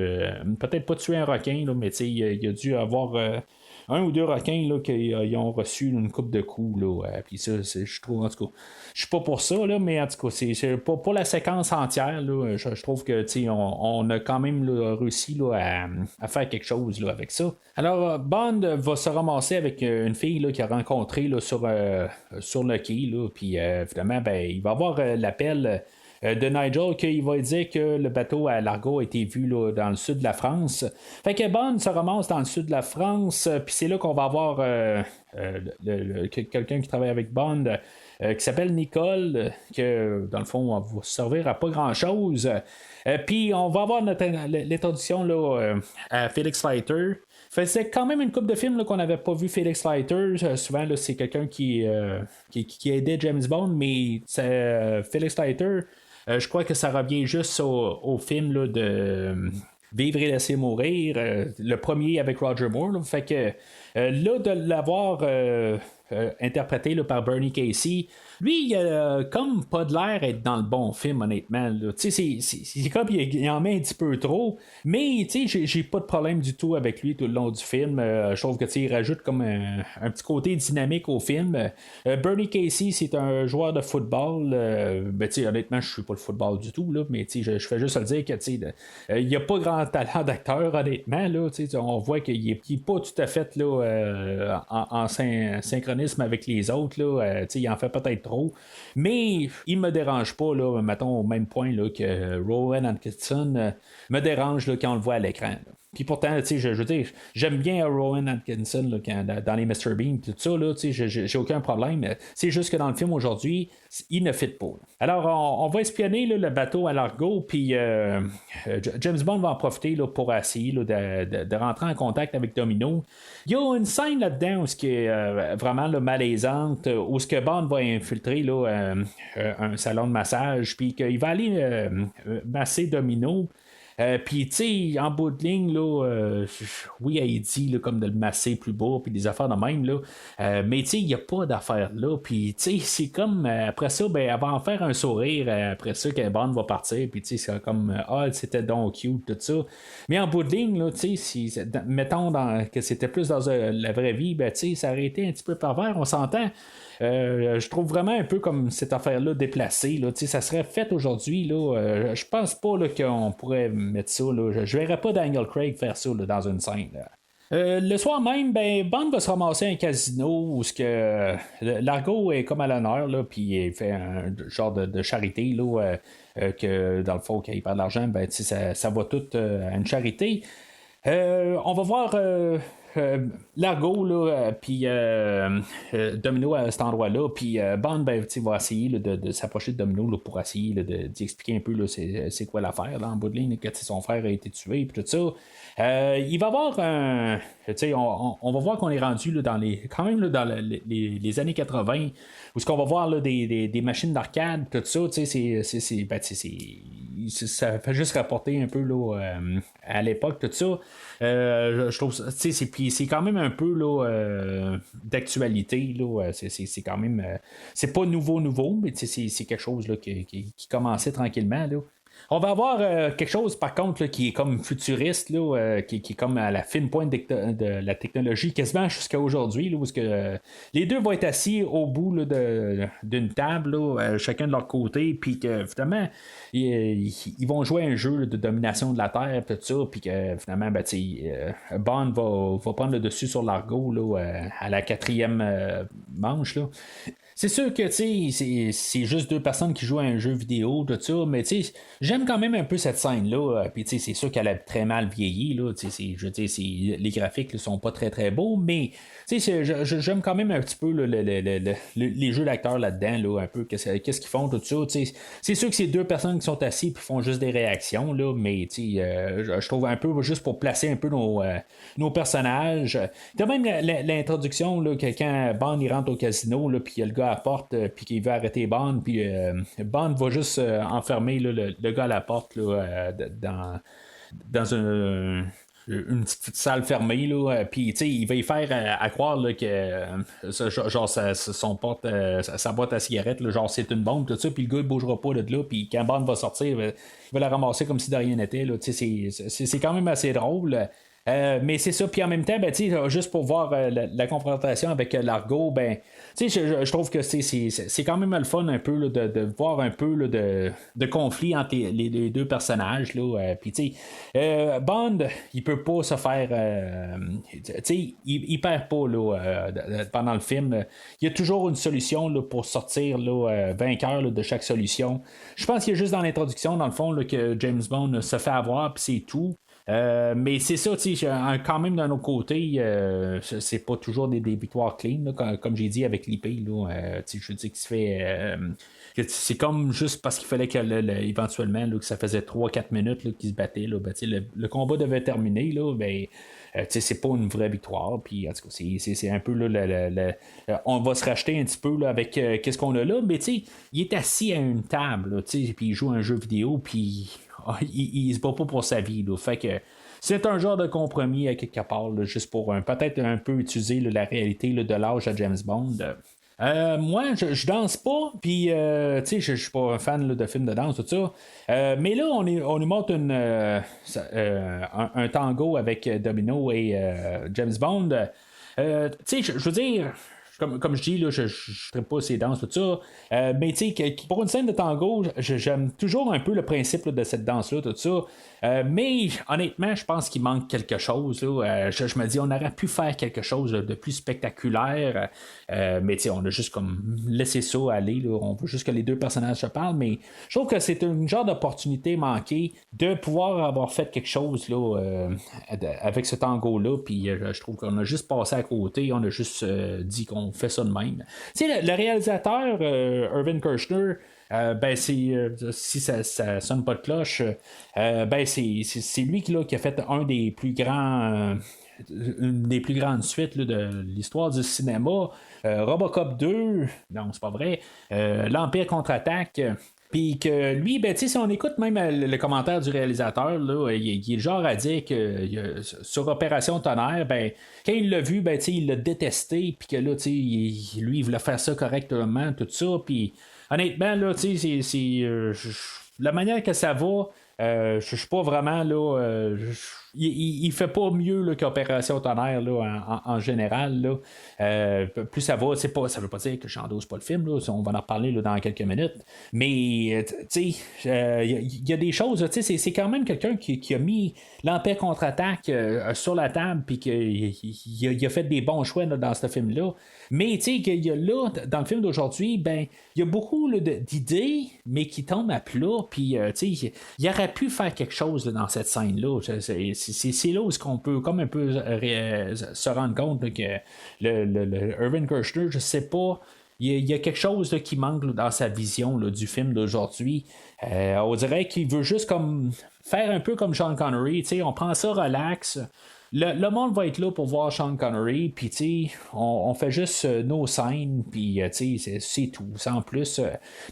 peut-être pas tuer un requin, là, mais il a dû avoir un ou deux requins là, qui ont reçu une coupe de coups. Puis ça, je trouve, en tout cas, je suis pas pour ça, là, mais en tout cas, c'est pour la séquence entière. Là, je trouve que on a quand même là, réussi là, à faire quelque chose là, avec ça. Alors, Bond va se ramasser avec une fille là, qu'il a rencontrée là, sur le quai. Là, puis finalement, ben, il va avoir l'appel de Nigel qu'il va dire que le bateau à Largo a été vu là, dans le sud de la France. Fait que Bond se ramasse dans le sud de la France, puis c'est là qu'on va avoir quelqu'un qui travaille avec Bond qui s'appelle Nicole, que dans le fond, on va servir à pas grand-chose. Puis on va avoir l'introduction là, à Felix Leiter. C'est quand même une couple de films là, qu'on n'avait pas vu Felix Leiter. Souvent, là, c'est quelqu'un qui aidait James Bond, mais Felix Leiter, je crois que ça revient juste au film là, de Vivre et laisser mourir, le premier avec Roger Moore. Là, fait que là, de l'avoir interprété là, par Bernie Casey, lui, il a comme pas de l'air d'être dans le bon film, honnêtement. C'est comme il en met un petit peu trop, mais j'ai pas de problème du tout avec lui tout le long du film. Je trouve que il rajoute comme un petit côté dynamique au film. Bernie Casey, c'est un joueur de football. Honnêtement, je suis pas le football du tout, là, mais je fais juste le dire que il n'y a pas grand talent d'acteur, honnêtement. Là, on voit qu'il n'est pas tout à fait là, en synchronisme avec les autres. Là, il en fait peut-être trop. Mais il me dérange pas, là, mettons, au même point là, que Rowan Atkinson me dérange là, quand on le voit à l'écran. Là. Puis pourtant, je veux dire, j'aime bien Rowan Atkinson là, dans les Mr. Bean, tout ça, là, j'ai aucun problème. C'est juste que dans le film aujourd'hui, il ne fit pas. Là. Alors, on va espionner là, le bateau à Largo, puis James Bond va en profiter là, pour essayer là, de rentrer en contact avec Domino. Il y a une scène là-dedans où ce qui est vraiment là, malaisante, où ce que Bond va infiltrer là, un salon de massage, puis qu'il va aller masser Domino. Puis, tu sais, en bout de ligne, là, oui, elle dit là, comme de le masser plus bas, puis des affaires de même, là. Mais, tu sais, il n'y a pas d'affaires là. Puis, tu sais, c'est comme, après ça, ben, elle va en faire un sourire. Après ça, que Bond va partir. Puis, tu sais, c'est comme, c'était donc cute, tout ça. Mais en bout de ligne, là, tu sais, mettons que c'était plus dans la vraie vie, ben, tu sais, ça aurait été un petit peu pervers, on s'entend. Je trouve vraiment un peu comme cette affaire-là déplacée. Là. Ça serait fait aujourd'hui. Là, je pense pas là, qu'on pourrait mettre ça. Là. Je verrais pas Daniel Craig faire ça là, dans une scène. Là. Le soir même, ben, Bond va se ramasser à un casino où Largo est comme à l'honneur, puis il fait un genre de charité, là, que dans le fond, quand il perd de l'argent, ben, ça va tout à une charité. On va voir Largo, puis Domino à cet endroit-là, puis Bond ben, va essayer là, de s'approcher de Domino là, pour essayer d'y expliquer un peu là, c'est quoi l'affaire là, en bout de ligne, que son frère a été tué, puis tout ça. Il va y avoir on va voir qu'on est rendu là, quand même là, dans les années 80, où ce qu'on va voir là, des machines d'arcade, tout ça, il ça fait juste rapporter un peu là, à l'époque, tout ça. Je trouve ça, c'est quand même un peu là, d'actualité. Là, c'est quand même. C'est pas nouveau, mais c'est quelque chose là, qui commençait tranquillement. Là. On va avoir quelque chose, par contre, là, qui est comme futuriste, là, qui est comme à la fine pointe de la technologie, quasiment jusqu'à aujourd'hui, là, où les deux vont être assis au bout là, d'une table, là, chacun de leur côté, puis que finalement, ils vont jouer un jeu là, de domination de la Terre, tout ça, puis que finalement, Bond va prendre le dessus sur l'argot là, à la 4e manche. Là. C'est sûr que c'est juste deux personnes qui jouent à un jeu vidéo, tout ça, mais j'aime quand même un peu cette scène-là. Puis c'est sûr qu'elle a très mal vieilli. Là, je veux dire, les graphiques ne sont pas très très beaux, mais j'aime quand même un petit peu là, les jeux d'acteurs là-dedans, là, un peu qu'est-ce qu'ils font, tout ça. C'est sûr que c'est deux personnes qui sont assises et font juste des réactions, là, mais je trouve un peu juste pour placer un peu nos personnages. De même l'introduction, là, que quand Bond il rentre au casino, puis il y a le gars à la porte, puis qu'il veut arrêter Bond, puis Bond va juste enfermer là, le gars à la porte là, dans une petite salle fermée, là, puis il va y faire à croire là, que genre son porte, sa boîte à cigarettes, là, genre c'est une bombe, tout ça, puis le gars il bougera pas de là, puis quand Bond va sortir, il va la ramasser comme si de rien n'était. Là, c'est quand même assez drôle. Mais c'est ça, puis en même temps, juste pour voir la confrontation avec l'argot, je trouve que c'est quand même le fun un peu là, de voir un peu là, de conflit entre les deux personnages. Puis Bond, il peut pas se faire. Il perd pas là, pendant le film. Il y a toujours une solution là, pour sortir là, vainqueur là, de chaque solution. Je pense qu'il y a juste dans l'introduction, dans le fond, là, que James Bond se fait avoir, puis c'est tout. Mais c'est ça, quand même d'un autre côté, c'est pas toujours des victoires clean, là, comme j'ai dit avec l'IP. Je dis qu'il se fait. C'est comme juste parce qu'il fallait que éventuellement là, que ça faisait 3-4 minutes là, qu'ils se battaient. Là, le combat devait terminer. Là, c'est pas une vraie victoire. Puis en tout cas, c'est un peu là, on va se racheter un petit peu là, avec qu'est-ce qu'on a là. Mais il est assis à une table, puis il joue un jeu vidéo, puis il se bat pas pour sa vie. Là, fait que c'est un genre de compromis à quelque part, là, juste pour peut-être un peu utiliser là, la réalité là, de l'âge à James Bond. Moi, je danse pas, puis je suis pas un fan là, de films de danse, tout ça. Mais là, on nous montre un tango avec Domino et James Bond. Je veux dire. Comme je dis, là, je ne ferai pas ces danses, tout ça. Mais pour une scène de tango, j'aime toujours un peu le principe là, de cette danse-là, tout ça. Mais honnêtement, je pense qu'il manque quelque chose. Là. Je me dis, on aurait pu faire quelque chose de plus spectaculaire. Mais on a juste comme laissé ça aller. Là. On veut juste que les deux personnages se parlent. Mais je trouve que c'est une genre d'opportunité manquée de pouvoir avoir fait quelque chose là, avec ce tango-là. Puis je trouve qu'on a juste passé à côté. On a juste dit qu'on fait ça de même. Le réalisateur, Irvin Kershner, si ça sonne pas de cloche, c'est lui qui a fait une des plus grandes suites là, de l'histoire du cinéma. Robocop 2, non, c'est pas vrai. L'Empire contre-attaque. Puis que lui, si on écoute même le commentaire du réalisateur, là, il est le genre à dire que sur Opération Tonnerre, quand il l'a vu, il l'a détesté, puis que là, lui, il voulait faire ça correctement, tout ça. Puis honnêtement, là, la manière que ça va, je suis pas vraiment là. Il fait pas mieux là, qu'Opération Tonnerre là, en général. Là. Plus ça va, ça veut pas dire que j'endosse pas le film. Là, on va en reparler là, dans quelques minutes. Mais il y a des choses. C'est quand même quelqu'un qui a mis l'Empire contre-attaque sur la table puis qu'il a fait des bons choix là, dans ce film-là. Mais qu'il y a là, dans le film d'aujourd'hui, il y a beaucoup là, d'idées, mais qui tombent à plat. Puis il aurait pu faire quelque chose là, dans cette scène-là. C'est là où on peut comme un peu se rendre compte là, que le Irvin Kershner, je sais pas, il y a quelque chose là, qui manque là, dans sa vision là, du film d'aujourd'hui. On dirait qu'il veut juste comme faire un peu comme Sean Connery, on prend ça relax. le monde va être là pour voir Sean Connery, puis tu sais, on fait juste nos scènes, puis tu sais, c'est tout, sans plus.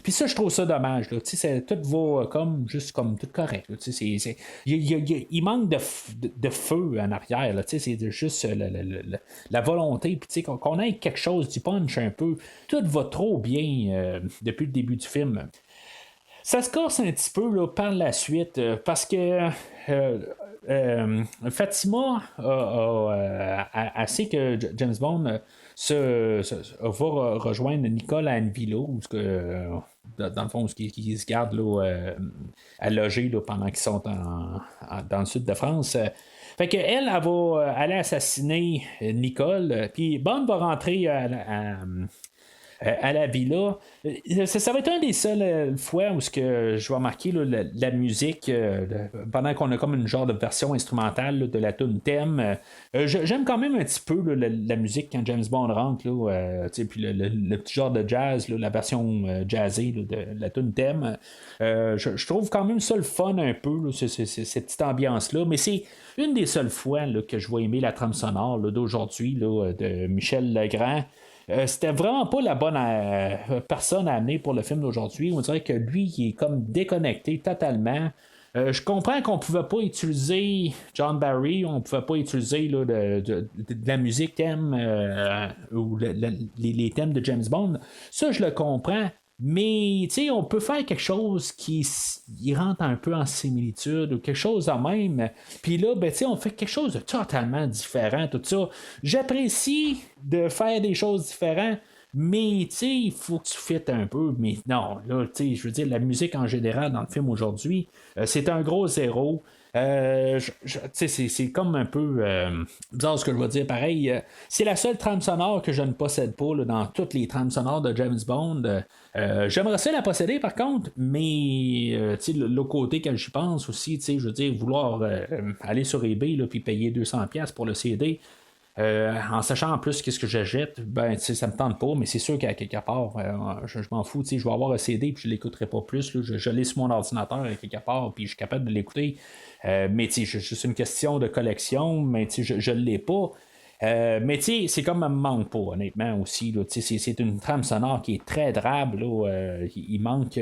Puis ça, je trouve ça dommage, là, tu sais, tout va comme, juste comme tout correct, tu sais, il manque de feu en arrière, là, tu sais, c'est juste la volonté, puis tu sais, qu'on ait quelque chose, du punch un peu, tout va trop bien depuis le début du film. Ça se corse un petit peu là, par la suite parce que Fatima sait que James Bond va rejoindre Nicole à Anvila, où dans le fond, qui se garde là, à loger là, pendant qu'ils sont dans le sud de France. Fait qu'elle va aller assassiner Nicole, puis Bond va rentrer à la villa. Ça va être un des seules fois où je vais marquer là, la musique pendant qu'on a comme une genre de version instrumentale là, de la tune thème. J'aime quand même un petit peu là, la musique quand James Bond rentre, puis le petit genre de jazz, là, la version jazzée là, de la tune thème. Je trouve quand même ça le fun un peu, là, cette petite ambiance-là, mais c'est une des seules fois là, que je vais aimer la trame sonore là, d'aujourd'hui là, de Michel Legrand. C'était vraiment pas la bonne personne à amener pour le film d'aujourd'hui. On dirait que lui, il est comme déconnecté totalement. Je comprends qu'on pouvait pas utiliser John Barry, on pouvait pas utiliser là, de la musique thème ou les thèmes de James Bond. Ça, je le comprends. Mais on peut faire quelque chose qui rentre un peu en similitude ou quelque chose en même. Puis là, on fait quelque chose de totalement différent, tout ça. J'apprécie de faire des choses différentes, mais il faut que tu fites un peu. Mais non, là, je veux dire, la musique en général dans le film aujourd'hui, c'est un gros zéro. C'est comme un peu bizarre ce que je vais dire. Pareil, c'est la seule trame sonore que je ne possède pas là, dans toutes les trames sonores de James Bond. J'aimerais ça la posséder par contre, mais l'autre côté quand j'y pense aussi, je veux dire, vouloir aller sur eBay puis payer 200$ pour le CD. En sachant en plus qu'est-ce que j'achète, ça me tente pas, mais c'est sûr qu'à quelque part, je m'en fous, je vais avoir un CD puis je l'écouterai pas plus. Là, je l'ai sur mon ordinateur à quelque part, puis je suis capable de l'écouter. Mais c'est une question de collection, mais je l'ai pas. Mais c'est comme elle me manque pas, honnêtement aussi. Là, c'est une trame sonore qui est très drabe. Là, il manque.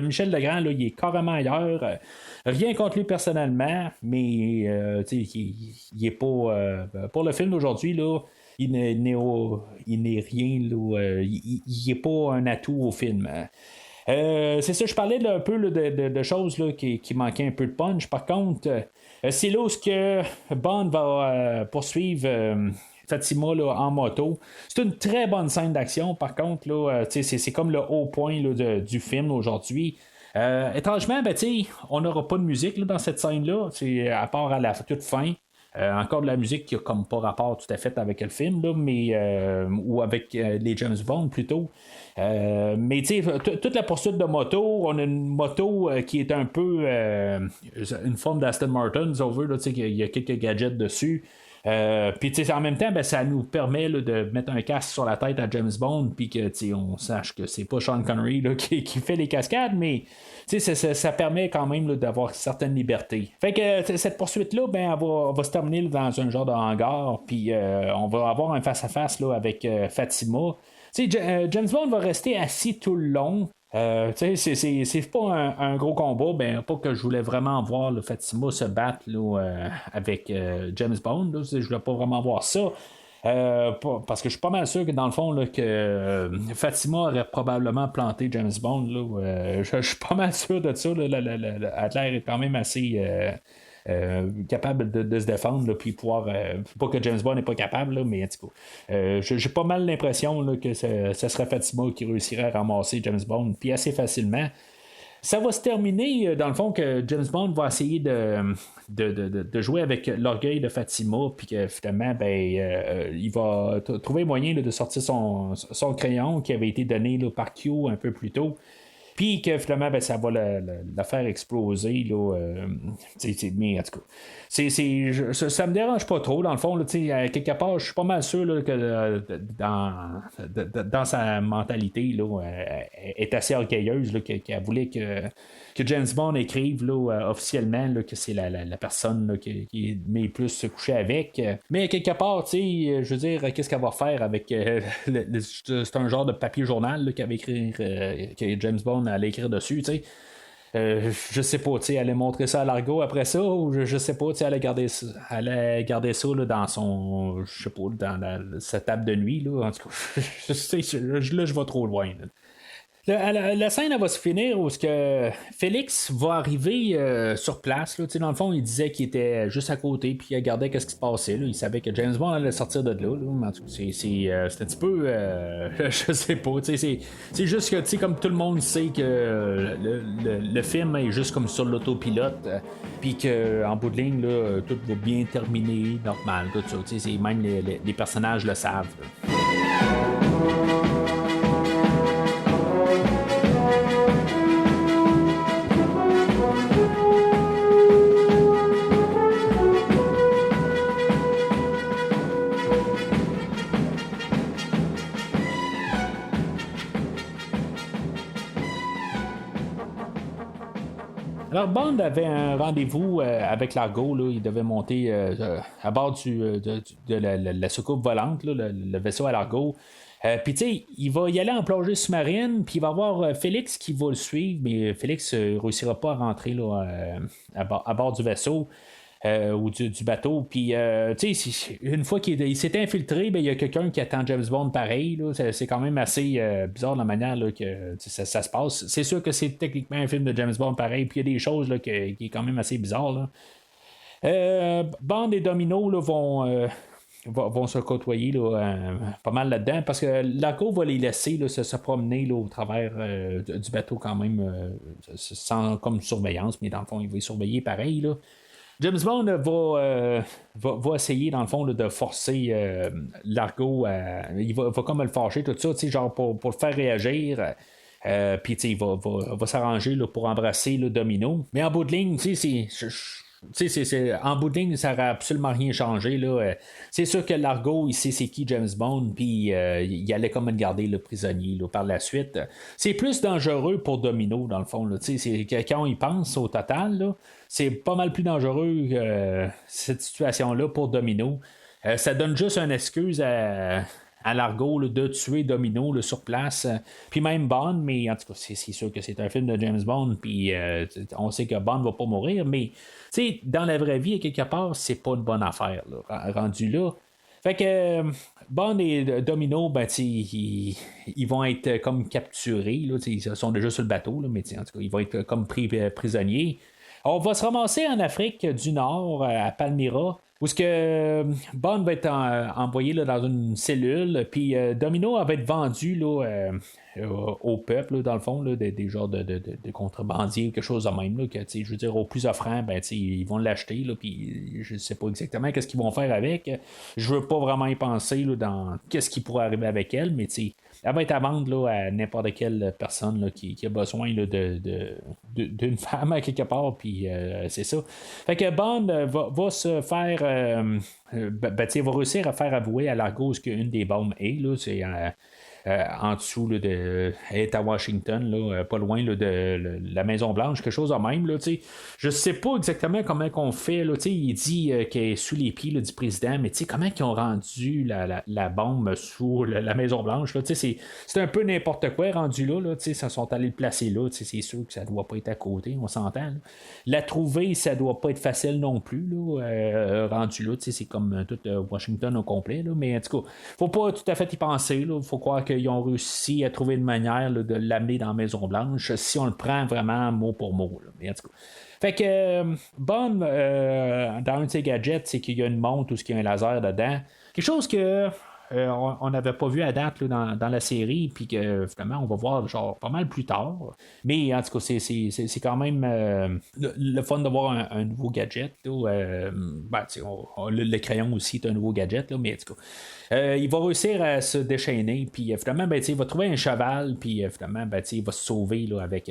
Michel Legrand, là, il est carrément ailleurs. Rien contre lui personnellement, mais il est pas. Pour le film d'aujourd'hui, là, il n'est rien. Là, il n'est pas un atout au film. C'est ça, je parlais un peu là, de choses là, qui manquaient un peu de punch. Par contre, c'est là où Bond va poursuivre Fatima là, en moto. C'est une très bonne scène d'action. Par contre, là, c'est comme le haut point là, du film aujourd'hui. Étrangement, on n'aura pas de musique là, dans cette scène-là, à part à la toute fin. Encore de la musique qui a comme pas rapport tout à fait avec le film, là, mais ou avec les James Bond plutôt. Mais toute la poursuite de moto, on a une moto qui est un peu une forme d'Aston Martin, si on veut, là, il y a quelques gadgets dessus. Puis en même temps, ça nous permet là, de mettre un casque sur la tête à James Bond, puis que on sache que c'est pas Sean Connery là, qui fait les cascades, mais ça permet quand même là, d'avoir certaines libertés. Fait que cette poursuite-là, elle va se terminer là, dans un genre de hangar, puis on va avoir un face-à-face là, avec Fatima. James Bond va rester assis tout le long. C'est pas un gros combat, pas que je voulais vraiment voir là, Fatima se battre là, avec James Bond. Là, je voulais pas vraiment voir ça. Parce que je suis pas mal sûr que dans le fond là, que Fatima aurait probablement planté James Bond. Là, je suis pas mal sûr de ça. Adler est quand même assez capable de se défendre, là, puis pouvoir. Pas que James Bond n'est pas capable, là, mais en tout cas, j'ai pas mal l'impression là, que ça serait Fatima qui réussirait à ramasser James Bond, puis assez facilement. Ça va se terminer, dans le fond, que James Bond va essayer de jouer avec l'orgueil de Fatima, puis que finalement, il va trouver moyen là, de sortir son crayon qui avait été donné là, par Q un peu plus tôt. Puis que finalement, ben, ça va la faire exploser. Là, mais en tout cas, ça me dérange pas trop, dans le fond. Là, quelque part, je suis pas mal sûr là, que dans sa mentalité, là, elle est assez orgueilleuse, là, qu'elle voulait que James Bond écrive là, officiellement là, que c'est la personne là, qui est plus se coucher avec. Mais quelque part, je veux dire, qu'est-ce qu'elle va faire avec. C'est un genre de papier journal là, qu'elle va écrire, que James Bond allait écrire dessus, tu sais. Je sais pas, tu sais, elle allait montrer ça à Largo après ça, ou je sais pas, tu sais, elle allait garder ça là, dans son, je sais pas, dans sa table de nuit, là, en tout cas, là, je vais trop loin, là. La scène elle va se finir où que Félix va arriver sur place. Là, dans le fond, il disait qu'il était juste à côté puis il regardait ce qui se passait. Là. Il savait que James Bond allait sortir de là. Mais en tout cas, c'est un petit peu... je sais pas. C'est juste que comme tout le monde sait que le film est juste comme sur l'autopilote. Puis qu'en bout de ligne, là, tout va bien terminer, normal. Tout ça. Même les personnages le savent. Là. Alors, Bond avait un rendez-vous avec Largo. Là. Il devait monter à bord de la soucoupe volante, là, le vaisseau à Largo. Puis, tu sais, il va y aller en plongée sous-marine, puis il va avoir Félix qui va le suivre, mais Félix ne réussira pas à rentrer là, à bord du vaisseau. Ou du bateau. Puis, tu sais, une fois qu'il s'est infiltré, ben, il y a quelqu'un qui attend James Bond pareil. Là. C'est quand même assez bizarre la manière là, que ça se passe. C'est sûr que c'est techniquement un film de James Bond pareil, puis il y a des choses là, qui est quand même assez bizarres. Là. Bond et Domino là, vont se côtoyer là, pas mal là-dedans parce que Largo va les laisser là, se promener là, au travers du bateau quand même sans comme surveillance, mais dans le fond, il va les surveiller pareil. Là. James Bond va essayer, dans le fond, là, de forcer Largo il va comme le fâcher, tout ça, genre pour le faire réagir. Puis, il va s'arranger là, pour embrasser le Domino. Mais en bout de ligne, en bout de ligne, ça n'aurait absolument rien changé. Là. C'est sûr que Largo, il sait c'est qui James Bond, puis il allait comme le garder le prisonnier là, par la suite. C'est plus dangereux pour Domino, dans le fond. Là. Quand on y pense au total, là, c'est pas mal plus dangereux cette situation-là pour Domino. Ça donne juste une excuse à Largo là, de tuer Domino là, sur place. Puis même Bond, mais en tout cas, c'est sûr que c'est un film de James Bond, puis on sait que Bond va pas mourir, mais dans la vraie vie, quelque part, c'est pas une bonne affaire, là, rendu là. Fait que Bond et Domino, ben, ils vont être comme capturés, là, ils sont déjà sur le bateau, là, mais en tout cas, ils vont être comme pris prisonniers. On va se ramasser en Afrique du Nord, à Palmyra, où ce que Bond va être envoyé là, dans une cellule, puis Domino va être vendu là, au peuple, là, dans le fond, là, des genres de contrebandiers ou quelque chose de même. Là, que, je veux dire, au plus offrant, ben, ils vont l'acheter, puis je sais pas exactement qu'est-ce qu'ils vont faire avec. Je veux pas vraiment y penser là, dans qu'est-ce qui pourrait arriver avec elle, mais elle va être à vendre là, à n'importe quelle personne là, qui a besoin là, d'une femme à quelque part, puis c'est ça. Fait que Bond va se faire... il va réussir à faire avouer à Largo ce qu'une des bombes est. Là, c'est en dessous là, elle est à Washington, là, pas loin là, de la Maison-Blanche, quelque chose de même. Là, je sais pas exactement comment qu'on fait. Là, il dit qu'elle est sous les pieds là, du président, mais comment ils ont rendu la bombe sous la Maison-Blanche. Là, c'est un peu n'importe quoi rendu là. Ils sont allés le placer là. C'est sûr que ça doit pas être à côté, on s'entend. Là. La trouver, ça doit pas être facile non plus. Là, rendu là, c'est comme tout Washington au complet. Là, mais en tout cas, faut pas tout à fait y penser. Il faut croire qu'ils ont réussi à trouver une manière là, de l'amener dans la Maison-Blanche si on le prend vraiment mot pour mot. Là. Mais en tout cas. Fait que Bond, dans un de ses gadgets, c'est qu'il y a une montre ou qu'il y a un laser dedans. Quelque chose que on n'avait pas vu à date là, dans la série, puis que finalement on va voir genre pas mal plus tard. Mais en tout cas, c'est quand même le fun de voir un nouveau gadget. Là, le crayon aussi est un nouveau gadget, là, mais en tout cas. Il va réussir à se déchaîner, puis finalement, il va trouver un cheval, puis finalement, il va se sauver là, avec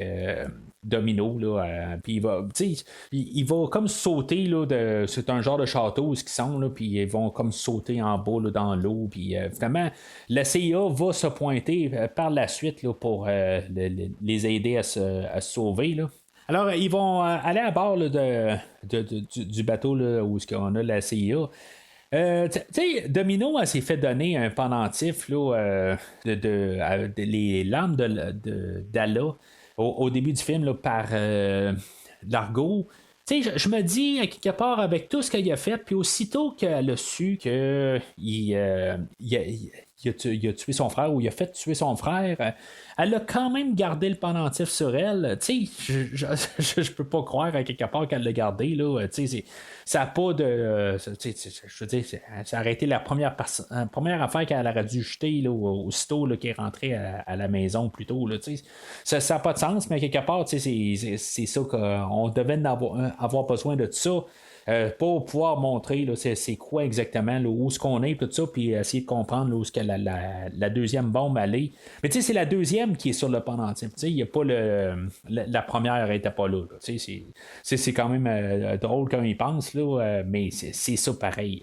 Domino, là, puis il va comme sauter, là, c'est un genre de château, ce qu'ils sont, là, puis ils vont comme sauter en bas là, dans l'eau, puis finalement, la CIA va se pointer par la suite là, pour les aider à se sauver, là. Alors, ils vont aller à bord là, du bateau là, où on a la CIA. Domino, elle s'est fait donner un pendentif là, les lames d'Allah au début du film là, par Largo. Je me dis, à quelque part, avec tout ce qu'elle a fait, puis aussitôt qu'elle a su qu'il a tué son frère ou il a fait tuer son frère, elle a quand même gardé le pendentif sur elle. Je peux pas croire à quelque part qu'elle l'a gardé. Là. Ça n'a pas de. Je veux dire, ça aurait été la première affaire qu'elle aurait dû jeter là, aussitôt là, qu'elle est rentrée à la maison plus tôt. Là, ça n'a pas de sens, mais quelque part, c'est ça qu'on devait avoir besoin de ça. Pour pouvoir montrer là, c'est quoi exactement là, où est-ce qu'on est, tout ça, puis essayer de comprendre là, où est-ce que la deuxième bombe allait. Mais c'est la deuxième qui est sur le pendentif. Il n'y a pas la première n'était pas là. C'est quand même drôle quand ils pensent, là, mais c'est ça pareil.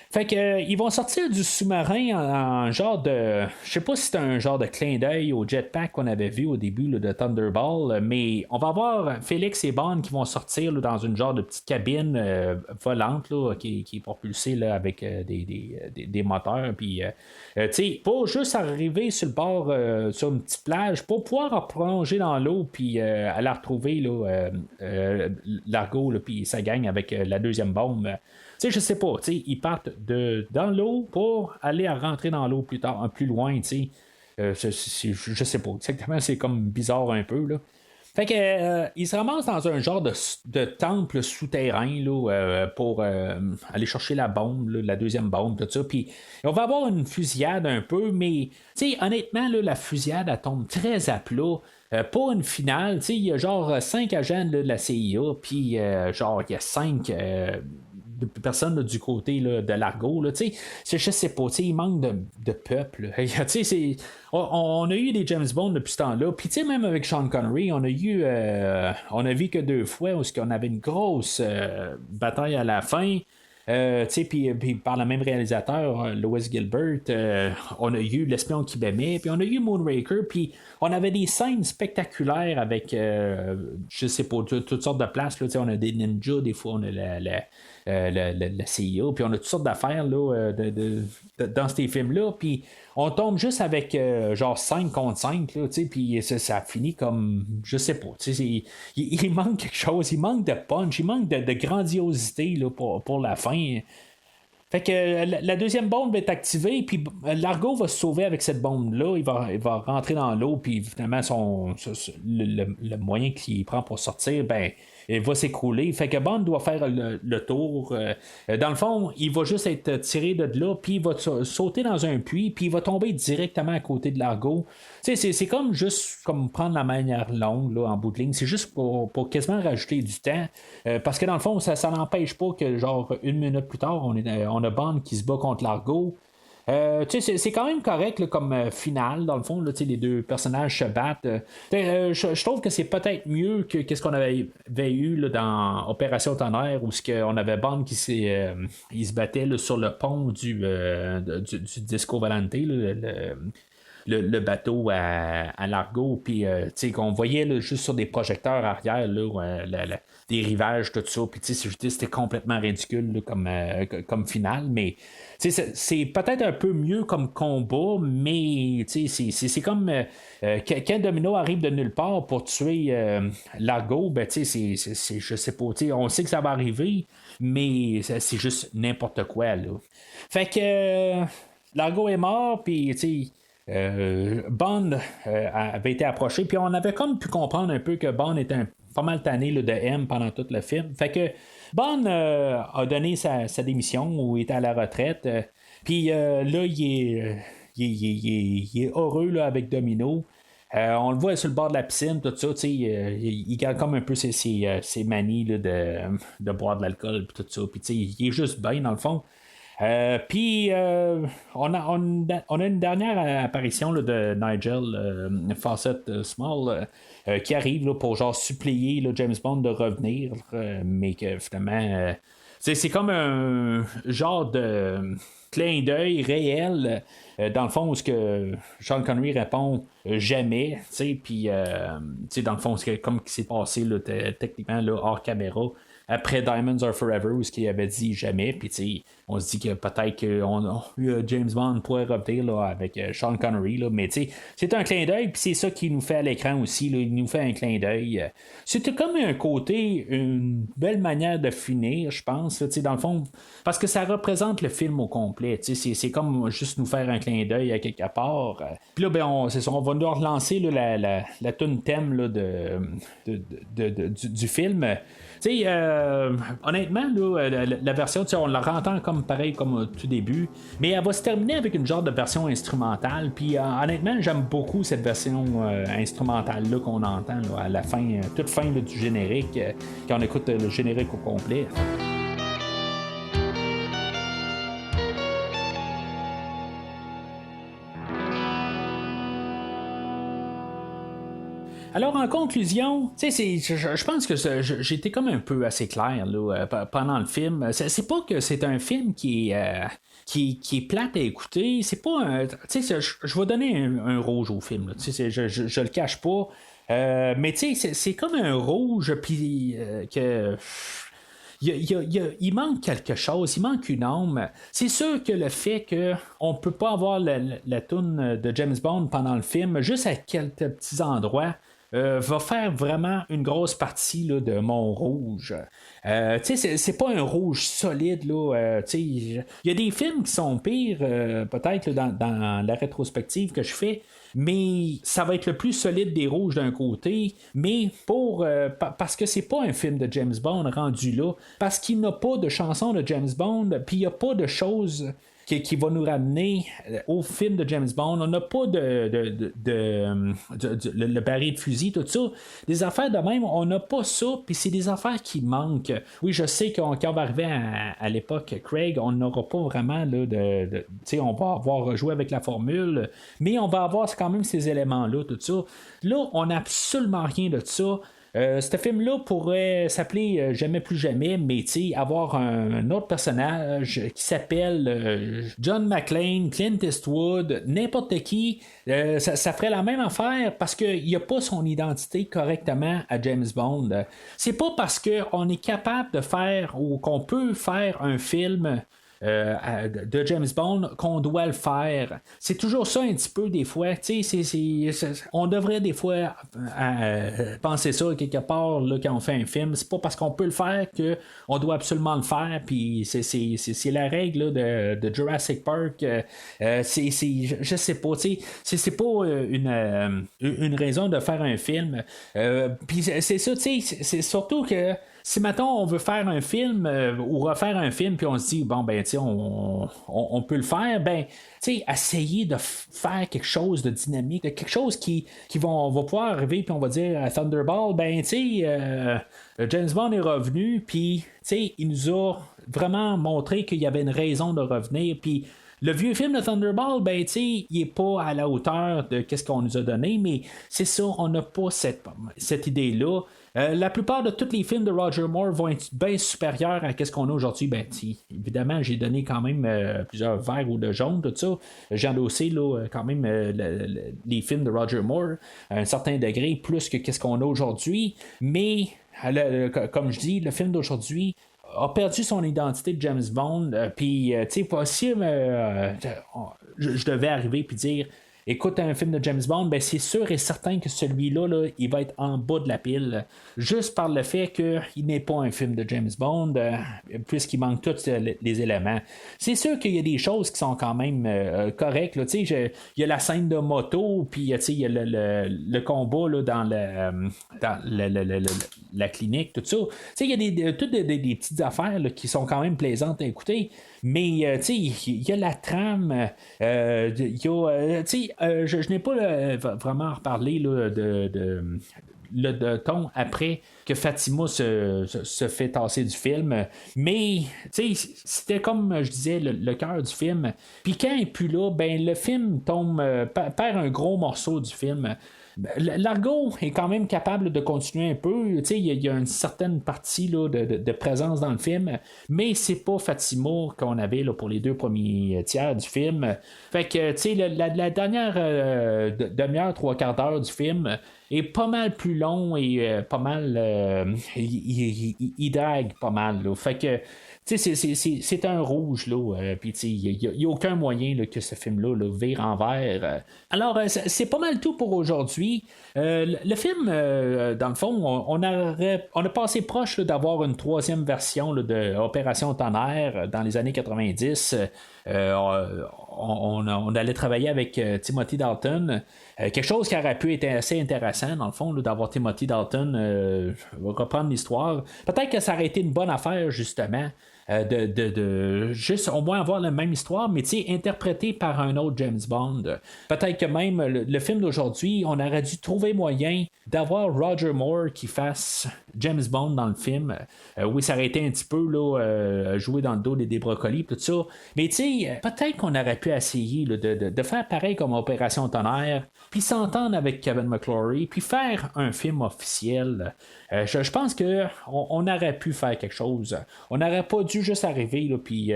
Fait que ils vont sortir du sous-marin en genre de. Je sais pas si c'est un genre de clin d'œil au jetpack qu'on avait vu au début là, de Thunderball, mais on va avoir Félix et Bond qui vont sortir là, dans une genre de petite cabine volante là, qui est propulsée là, avec des moteurs. Puis, pas juste arriver sur le bord, sur une petite plage, pour pouvoir plonger dans l'eau, puis aller retrouver là, Largo, puis sa gang avec la deuxième bombe. Je sais pas, ils partent dans l'eau pour aller rentrer dans l'eau plus tard, plus loin, je sais pas exactement, c'est comme bizarre un peu, là. Fait que ils se ramassent dans un genre de temple souterrain là, pour aller chercher la bombe, là, la deuxième bombe, tout ça. Puis on va avoir une fusillade un peu, mais honnêtement, là, la fusillade elle tombe très à plat. Pas une finale, il y a genre 5 agents là, de la CIA, puis genre il y a 5 personnes là, du côté là, de Largo. Là, je sais pas, il manque de peuple. On a eu des James Bond depuis ce temps-là. Puis même avec Sean Connery, on a vu que 2 fois où on avait une grosse bataille à la fin. Puis par le même réalisateur, Louis Gilbert, on a eu L'espion qui m'aimait, puis on a eu Moonraker, puis on avait des scènes spectaculaires avec, je sais pas, toutes sortes de places. Là, on a des ninjas, des fois on a la CIA, puis on a toutes sortes d'affaires là, dans ces films-là, puis on tombe juste avec genre 5 contre 5, puis ça finit comme, je sais pas, il manque quelque chose, il manque de punch, il manque de grandiosité là, pour la fin. Fait que la deuxième bombe est activée, puis Largo va se sauver avec cette bombe-là. Il va rentrer dans l'eau, puis finalement, le moyen qu'il prend pour sortir, il va s'écrouler. Fait que Bond doit faire le tour. Dans le fond, il va juste être tiré de là, puis il va sauter dans un puits, puis il va tomber directement à côté de Largo. C'est comme juste comme prendre la manière longue là, en bout de ligne. C'est juste pour quasiment rajouter du temps. Parce que dans le fond, ça n'empêche pas que genre 1 minute plus tard, on a Bond qui se bat contre Largo. C'est quand même correct là, comme finale, dans le fond, là, les deux personnages se battent. Je trouve que c'est peut-être mieux que ce qu'on avait eu là, dans Opération Tonnerre, où on avait Bond qui il se battait là, sur le pont du Disco Volante, le bateau à Largo, puis qu'on voyait là, juste sur des projecteurs arrière là, des rivages, tout ça, puis c'était complètement ridicule là, comme finale, mais c'est peut-être un peu mieux comme combat, mais c'est comme quand Domino arrive de nulle part pour tuer Largo, je sais pas, on sait que ça va arriver, mais c'est juste n'importe quoi là. Fait que Largo est mort, puis Bond avait été approché, puis on avait comme pu comprendre un peu que Bond était pas mal tanné là, de M pendant tout le film. Fait que Bond a donné sa démission ou était à la retraite. Puis là, il est heureux là, avec Domino. On le voit sur le bord de la piscine, tout ça, il garde comme un peu ses manies là, de boire de l'alcool, puis tout ça, puis il est juste bien dans le fond. Puis on a une dernière apparition là, de Nigel Fawcett Small qui arrive là, pour genre supplier là, James Bond de revenir, mais que finalement c'est comme un genre de clin d'œil réel dans le fond où ce que Sean Connery répond jamais, puis dans le fond c'est comme qui s'est passé là, techniquement là, hors caméra après Diamonds Are Forever où ce qu'il avait dit jamais, puis on se dit que peut-être que James Bond pourrait revenir là, avec Sean Connery, là, mais c'est un clin d'œil, puis c'est ça qu'il nous fait à l'écran aussi, là, il nous fait un clin d'œil. C'était comme un côté, une belle manière de finir, je pense, là, dans le fond, parce que ça représente le film au complet, c'est comme juste nous faire un clin d'œil à quelque part. Puis là, on va nous relancer là, la tune thème là, du film. Honnêtement, là, la version, on la entend comme pareil comme au tout début, mais elle va se terminer avec une genre de version instrumentale. Puis honnêtement, j'aime beaucoup cette version instrumentale là qu'on entend là, à la fin, toute fin là, du générique, quand on écoute le générique au complet. Alors, en conclusion, je pense que j'étais comme un peu assez clair là, pendant le film. C'est pas que c'est un film qui est plate à écouter. C'est pas un. Je vais donner un rouge au film. Là, je le cache pas. Mais c'est comme un rouge, puis que. Il manque quelque chose, il manque une âme. C'est sûr que le fait qu'on ne peut pas avoir la toune de James Bond pendant le film, juste à quelques petits endroits, va faire vraiment une grosse partie là, de mon rouge. C'est pas un rouge solide. Il y a des films qui sont pires, peut-être là, dans la rétrospective que je fais. Mais ça va être le plus solide des rouges d'un côté, mais parce que c'est pas un film de James Bond rendu là, parce qu'il n'a pas de chanson de James Bond, puis il n'y a pas de choses qui va nous ramener au film de James Bond. On n'a pas le baril de fusil, tout ça. Des affaires de même, on n'a pas ça, puis c'est des affaires qui manquent. Oui, je sais quand on va arriver à l'époque Craig, on n'aura pas vraiment là, on va avoir joué avec la formule, mais on va avoir quand même ces éléments-là, tout ça. Là, on n'a absolument rien de ça. Ce film-là pourrait s'appeler Jamais plus jamais, mais avoir un autre personnage qui s'appelle John McClane, Clint Eastwood, n'importe qui, ça ferait la même affaire parce qu'il n'y a pas son identité correctement à James Bond. C'est pas parce qu'on est capable de faire ou qu'on peut faire un film de James Bond qu'on doit le faire. C'est toujours ça un petit peu des fois. On devrait des fois penser ça quelque part là, quand on fait un film. C'est pas parce qu'on peut le faire qu'on doit absolument le faire. Puis c'est la règle là, de Jurassic Park. Je sais pas. C'est pas une raison de faire un film. Puis c'est ça. C'est surtout que si maintenant on veut faire un film ou refaire un film puis on se dit bon ben on peut le faire, ben essayer de faire quelque chose de dynamique, de quelque chose on va pouvoir arriver puis on va dire à Thunderball ben James Bond est revenu puis il nous a vraiment montré qu'il y avait une raison de revenir puis le vieux film de Thunderball, ben, il est pas à la hauteur de ce qu'on nous a donné, mais c'est ça, on n'a pas cette idée-là. La plupart de tous les films de Roger Moore vont être bien supérieurs à ce qu'on a aujourd'hui. Ben, évidemment, j'ai donné quand même plusieurs verres ou de jaune, tout ça. J'ai endossé là, quand même les films de Roger Moore à un certain degré, plus que ce qu'on a aujourd'hui. Mais, comme je dis, le film d'aujourd'hui a perdu son identité de James Bond, puis possible je devais arriver puis dire écoute un film de James Bond, ben c'est sûr et certain que celui-là, là, il va être en bas de la pile, juste par le fait qu'il n'est pas un film de James Bond, puisqu'il manque tous les éléments. C'est sûr qu'il y a des choses qui sont quand même correctes. Il y a la scène de moto, puis il y a le combat là, dans la clinique, tout ça. Il y a toutes des petites affaires là, qui sont quand même plaisantes à écouter. Mais, tu sais, il y a la trame, il y a, tu sais, je n'ai pas vraiment reparlé là, de ton après que Fatima se fait tasser du film. Mais, tu sais, c'était comme je disais, le cœur du film. Puis quand il n'est plus là, ben le film tombe, perd un gros morceau du film. L'argot est quand même capable de continuer un peu. Il y a une certaine partie là, de présence dans le film, mais c'est pas Fatima qu'on avait là, pour les 2 premiers tiers du film. Fait que la dernière demi-heure, 3/4 d'heure du film est pas mal plus long et pas mal. Il drague pas mal. Là. Fait que. C'est un rouge, là. Puis, il n'y a aucun moyen là, que ce film-là là, vire en vert. Alors, c'est pas mal tout pour aujourd'hui. Le film, dans le fond, on a passé proche là, d'avoir une 3e version là, de Opération Tonnerre dans les années 90. On allait travailler avec Timothy Dalton. Quelque chose qui aurait pu être assez intéressant, dans le fond, là, d'avoir Timothy Dalton reprendre l'histoire. Peut-être que ça aurait été une bonne affaire, justement. De juste au moins avoir la même histoire, mais interprétée par un autre James Bond. Peut-être que même le film d'aujourd'hui, on aurait dû trouver moyen d'avoir Roger Moore qui fasse James Bond dans le film. Oui, ça aurait été un petit peu là, jouer dans le dos des brocolis, tout ça. Mais peut-être qu'on aurait pu essayer là, de faire pareil comme Opération Tonnerre, puis s'entendre avec Kevin McClory, puis faire un film officiel. Je pense qu'on aurait pu faire quelque chose. On n'aurait pas dû juste arriver là, puis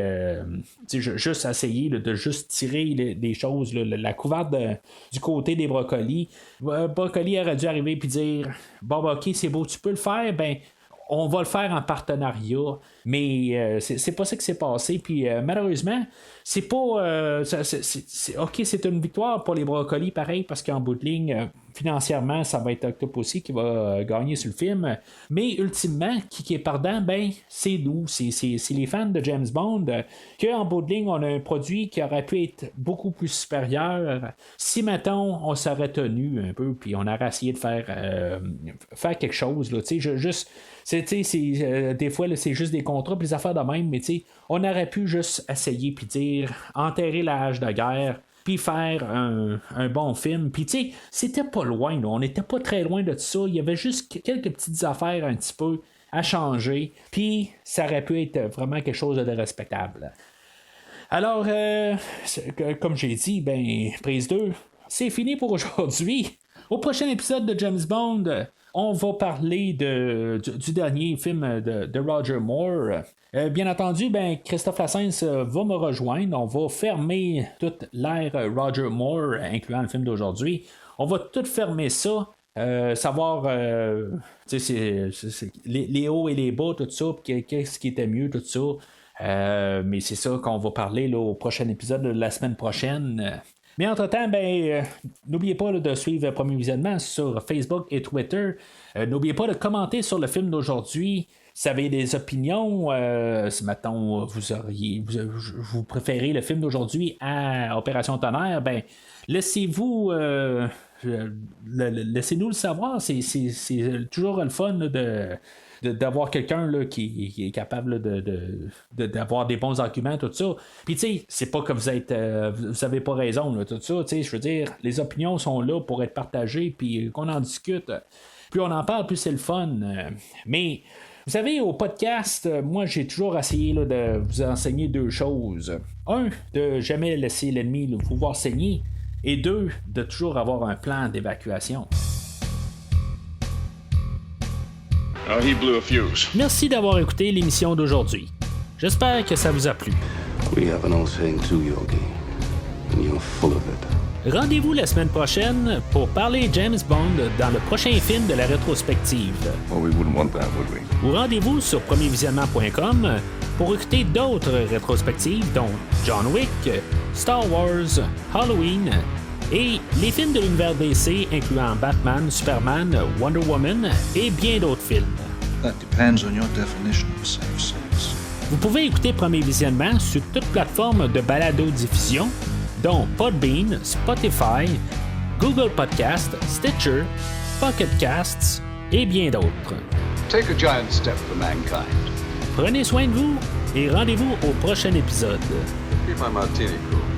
juste essayer là, de juste tirer des choses, là, la couverte du côté des brocolis. Brocoli aurait dû arriver puis dire bon, ok, c'est beau, tu peux le faire, ben on va le faire en partenariat, mais c'est pas ça qui s'est passé. Puis malheureusement, c'est pas. Ok, c'est une victoire pour les brocolis, pareil, parce qu'en bout de ligne, financièrement, ça va être Octopussy qui va gagner sur le film. Mais ultimement, qui est perdant, ben, c'est nous, c'est les fans de James Bond, qu'en bout de ligne, on a un produit qui aurait pu être beaucoup plus supérieur. Si, mettons, on s'aurait tenu un peu, puis on aurait essayé de faire quelque chose, là, tu sais, juste. Des fois, là, c'est juste des contrats, puis des affaires de même, mais on aurait pu juste essayer, puis dire, enterrer la hache de guerre, puis faire un bon film. Puis, c'était pas loin, là. On n'était pas très loin de tout ça. Il y avait juste quelques petites affaires un petit peu à changer, puis ça aurait pu être vraiment quelque chose de respectable. Alors, comme j'ai dit, ben, prise 2, c'est fini pour aujourd'hui. Au prochain épisode de James Bond, on va parler du dernier film de Roger Moore. Bien entendu, ben, Christophe Lassens va me rejoindre. On va fermer toute l'ère Roger Moore, incluant le film d'aujourd'hui. On va tout fermer ça. Savoir les hauts et les bas, tout ça, qu'est-ce qui était mieux, tout ça. Mais c'est ça qu'on va parler là, au prochain épisode de la semaine prochaine. Mais entre-temps, ben, n'oubliez pas là, de suivre le Premier Visionnement sur Facebook et Twitter. N'oubliez pas de commenter sur le film d'aujourd'hui. Si vous avez des opinions, si maintenant vous préférez le film d'aujourd'hui à Opération Tonnerre, ben, laissez-nous le savoir. C'est toujours le fun là, d'avoir quelqu'un là, qui est capable d'avoir des bons arguments, tout ça. Puis, tu sais, c'est pas que vous avez pas raison, là, tout ça. Tu sais, je veux dire, les opinions sont là pour être partagées, puis qu'on en discute. Plus on en parle, plus c'est le fun. Mais, vous savez, au podcast, moi, j'ai toujours essayé là, de vous enseigner 2 choses. 1, de jamais laisser l'ennemi là, vous voir saigner. Et 2, de toujours avoir un plan d'évacuation. He blew a fuse. Merci d'avoir écouté l'émission d'aujourd'hui. J'espère que ça vous a plu. We have an old saying too, Yogi, and you're full of it. Rendez-vous la semaine prochaine pour parler James Bond dans le prochain film de la rétrospective. Well, we wouldn't want that, would we? Ou rendez-vous sur premiervisionnement.com pour écouter d'autres rétrospectives dont John Wick, Star Wars, Halloween et les films de l'univers DC incluant Batman, Superman, Wonder Woman et bien d'autres films. That depends on your definition of safe sex. Vous pouvez écouter Premier Visionnement sur toute plateforme de balado-diffusion, dont Podbean, Spotify, Google Podcasts, Stitcher, Pocket Casts et bien d'autres. Take a giant step for mankind. Prenez soin de vous et rendez-vous au prochain épisode. Keep my martini cool.